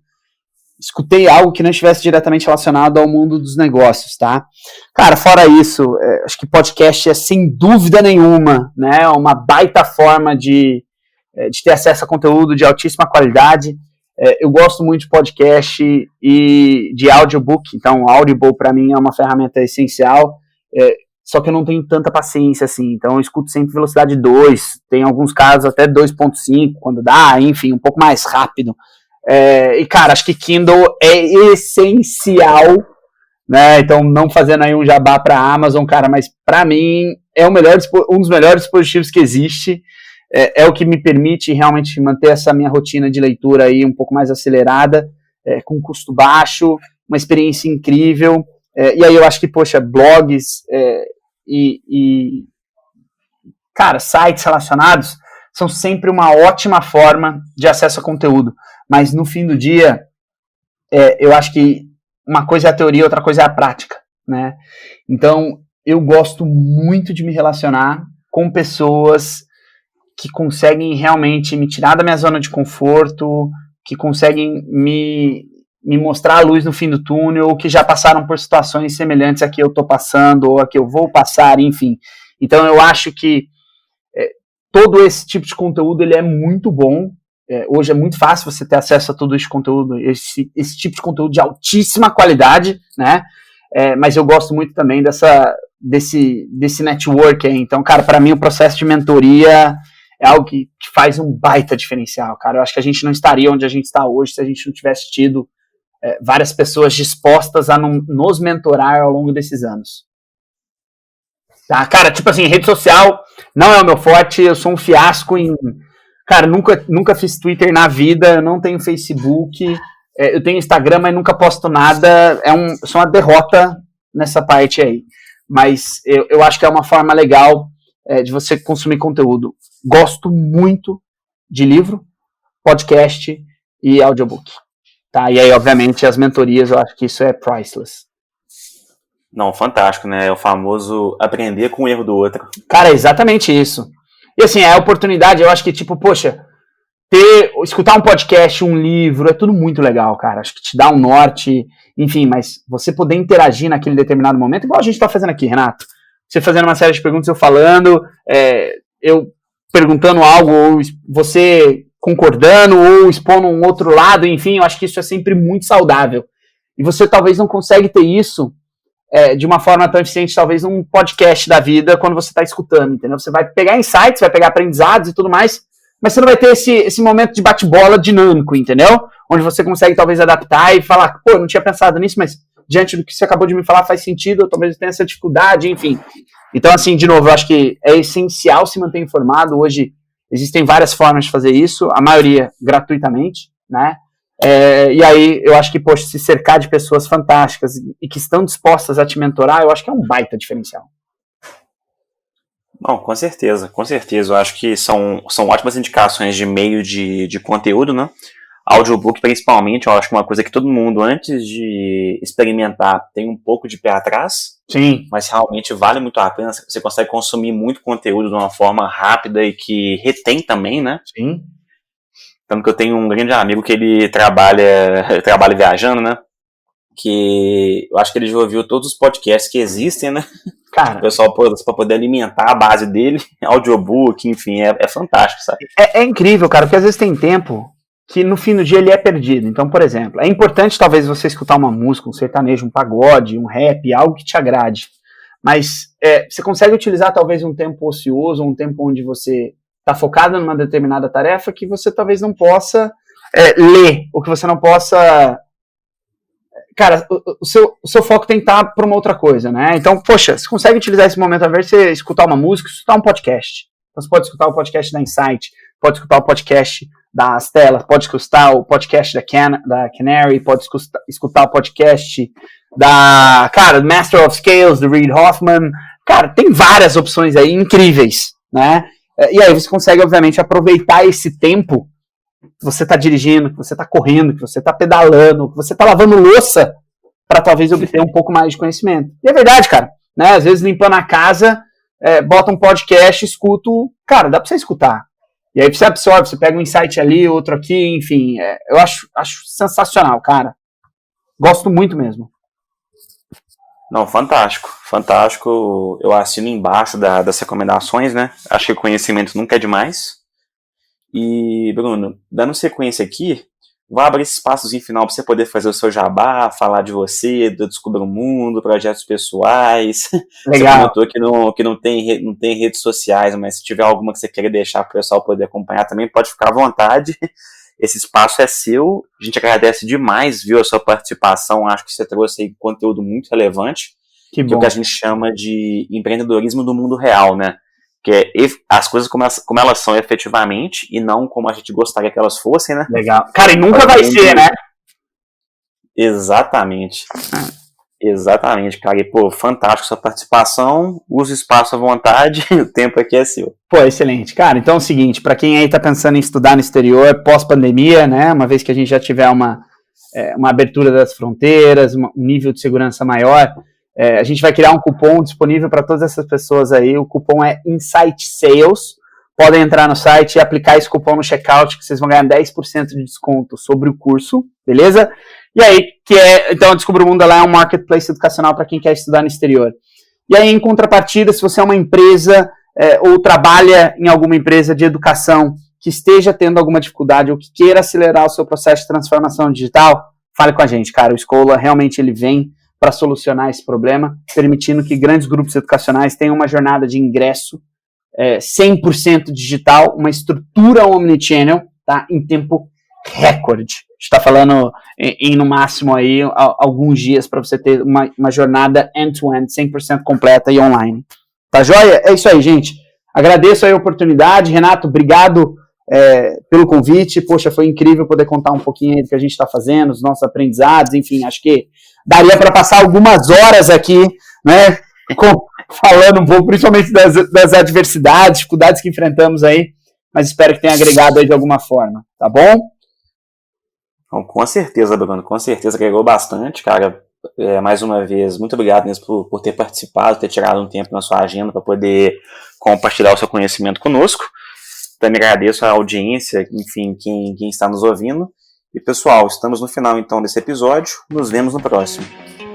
escutei algo que não estivesse diretamente relacionado ao mundo dos negócios, tá? Cara, fora isso, acho que podcast é sem dúvida nenhuma, né, uma baita forma de ter acesso a conteúdo de altíssima qualidade. Eu gosto muito de podcast e de audiobook, então Audible para mim é uma ferramenta essencial, só que eu não tenho tanta paciência assim, então eu escuto sempre velocidade 2, tem alguns casos até 2.5 quando dá, enfim, um pouco mais rápido. E cara, acho que Kindle é essencial, né? Então não fazendo aí um jabá para a Amazon, cara, mas para mim é um dos melhores dispositivos que existe, é o que me permite realmente manter essa minha rotina de leitura aí um pouco mais acelerada, com custo baixo, uma experiência incrível, e aí eu acho que, poxa, blogs cara, sites relacionados são sempre uma ótima forma de acesso a conteúdo. Mas no fim do dia, eu acho que uma coisa é a teoria, outra coisa é a prática, né? Então, eu gosto muito de me relacionar com pessoas que conseguem realmente me tirar da minha zona de conforto, que conseguem me mostrar a luz no fim do túnel, ou que já passaram por situações semelhantes a que eu estou passando, ou a que eu vou passar, enfim. Então, eu acho que todo esse tipo de conteúdo ele é muito bom. Hoje é muito fácil você ter acesso a todo esse conteúdo, esse tipo de conteúdo de altíssima qualidade, né? Mas eu gosto muito também desse network aí. Então, cara, para mim o processo de mentoria é algo que faz um baita diferencial, cara. Eu acho que a gente não estaria onde a gente está hoje se a gente não tivesse tido várias pessoas dispostas a nos mentorar ao longo desses anos. Tá? Cara, tipo assim, rede social não é o meu forte, eu sou um fiasco em... Cara, nunca fiz Twitter na vida, eu não tenho Facebook, eu tenho Instagram, mas nunca posto nada, sou uma derrota nessa parte aí. Mas eu acho que é uma forma legal de você consumir conteúdo. Gosto muito de livro, podcast e audiobook. Tá? E aí, obviamente, as mentorias, eu acho que isso é priceless. Não, fantástico, né? É o famoso aprender com o erro do outro. Cara, é exatamente isso. E assim, a oportunidade, eu acho que, tipo, poxa, escutar um podcast, um livro, é tudo muito legal, cara. Acho que te dá um norte, enfim, mas você poder interagir naquele determinado momento, igual a gente tá fazendo aqui, Renato. Você fazendo uma série de perguntas, eu falando, eu perguntando algo, ou você concordando, ou expondo um outro lado, enfim, eu acho que isso é sempre muito saudável. E você talvez não consegue ter isso de uma forma tão eficiente, talvez num podcast da vida, quando você está escutando, entendeu? Você vai pegar insights, vai pegar aprendizados e tudo mais, mas você não vai ter esse momento de bate-bola dinâmico, entendeu? Onde você consegue talvez adaptar e falar, pô, eu não tinha pensado nisso, mas diante do que você acabou de me falar faz sentido, eu talvez tenha essa dificuldade, enfim. Então, assim, de novo, eu acho que é essencial se manter informado. Hoje existem várias formas de fazer isso, a maioria gratuitamente, né? E aí, eu acho que, poxa, se cercar de pessoas fantásticas e que estão dispostas a te mentorar, eu acho que é um baita diferencial. Não, com certeza, com certeza. Eu acho que são ótimas indicações de meio de conteúdo, né? Audiobook, principalmente, eu acho que é uma coisa que todo mundo, antes de experimentar, tem um pouco de pé atrás. Sim. Mas realmente vale muito a pena. Você consegue consumir muito conteúdo de uma forma rápida e que retém também, né? Sim. Tanto que eu tenho um grande amigo que ele trabalha viajando, né? Que eu acho que ele já ouviu todos os podcasts que existem, né? Cara, o pessoal para poder alimentar a base dele, audiobook, enfim, é fantástico, sabe? É incrível, cara, porque às vezes tem tempo que no fim do dia ele é perdido. Então, por exemplo, é importante talvez você escutar uma música, um sertanejo, um pagode, um rap, algo que te agrade. Mas você consegue utilizar talvez um tempo ocioso, um tempo onde você está focado numa determinada tarefa que você talvez não possa ler, ou que você não possa... Cara, o seu foco tem que estar para uma outra coisa, né? Então, poxa, você consegue utilizar esse momento ao invés de você escutar uma música, escutar um podcast. Então, você pode escutar o podcast da Insight, pode escutar o podcast da Stella, pode escutar o podcast da Canary, pode escutar o podcast do Master of Scales, do Reid Hoffman. Cara, tem várias opções aí incríveis, né? E aí você consegue, obviamente, aproveitar esse tempo que você está dirigindo, que você está correndo, que você está pedalando, que você está lavando louça, para talvez obter um pouco mais de conhecimento. E é verdade, cara. Né? Às vezes limpando a casa, bota um podcast, escuto. Cara, dá para você escutar. E aí você absorve, você pega um insight ali, outro aqui, enfim. Eu acho sensacional, cara. Gosto muito mesmo. Não, fantástico, fantástico. Eu assino embaixo das recomendações, né? Acho que o conhecimento nunca é demais. E, Bruno, dando sequência aqui, vou abrir esse espaçozinho final para você poder fazer o seu jabá, falar de você, do Descubra o Mundo, projetos pessoais. Legal. Você comentou que não tem redes sociais, mas se tiver alguma que você queira deixar para o pessoal poder acompanhar também, pode ficar à vontade. Esse espaço é seu. A gente agradece demais, viu, a sua participação. Acho que você trouxe aí conteúdo muito relevante. Que bom. Que é o que a gente chama de empreendedorismo do mundo real, né? Que é as coisas como elas são efetivamente e não como a gente gostaria que elas fossem, né? Legal. Cara, e nunca vai ser, né? Exatamente. Exatamente, cara. E, pô, fantástico sua participação. Use o espaço à vontade. O tempo aqui é seu. Pô, excelente. Cara, então é o seguinte, para quem aí tá pensando em estudar no exterior pós-pandemia, né? Uma vez que a gente já tiver uma abertura das fronteiras, um nível de segurança maior, a gente vai criar um cupom disponível para todas essas pessoas aí. O cupom é Insight Sales. Podem entrar no site e aplicar esse cupom no checkout, que vocês vão ganhar 10% de desconto sobre o curso, beleza? E aí, então, a Descubra o Mundo ela é um marketplace educacional para quem quer estudar no exterior. E aí, em contrapartida, se você é uma empresa ou trabalha em alguma empresa de educação que esteja tendo alguma dificuldade ou que queira acelerar o seu processo de transformação digital, fale com a gente, cara. O Escola realmente ele vem para solucionar esse problema, permitindo que grandes grupos educacionais tenham uma jornada de ingresso 100% digital, uma estrutura omnichannel, tá? Em tempo recorde. A gente está falando em no máximo aí alguns dias para você ter uma jornada end-to-end 100% completa e online. Tá joia? É isso aí, gente. Agradeço aí a oportunidade. Renato, obrigado pelo convite. Poxa, foi incrível poder contar um pouquinho aí do que a gente está fazendo, os nossos aprendizados, enfim, acho que daria para passar algumas horas aqui, né, falando um pouco, principalmente das adversidades, dificuldades que enfrentamos aí, mas espero que tenha agregado aí de alguma forma, tá bom? Bom, com certeza, Bruno, com certeza agregou bastante, cara. Mais uma vez, muito obrigado mesmo por ter participado, ter tirado um tempo na sua agenda para poder compartilhar o seu conhecimento conosco. Também agradeço a audiência, enfim, quem está nos ouvindo. E pessoal, estamos no final então desse episódio. Nos vemos no próximo.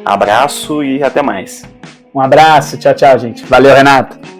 Abraço e até mais. Um abraço, tchau, tchau, gente. Valeu, Renato.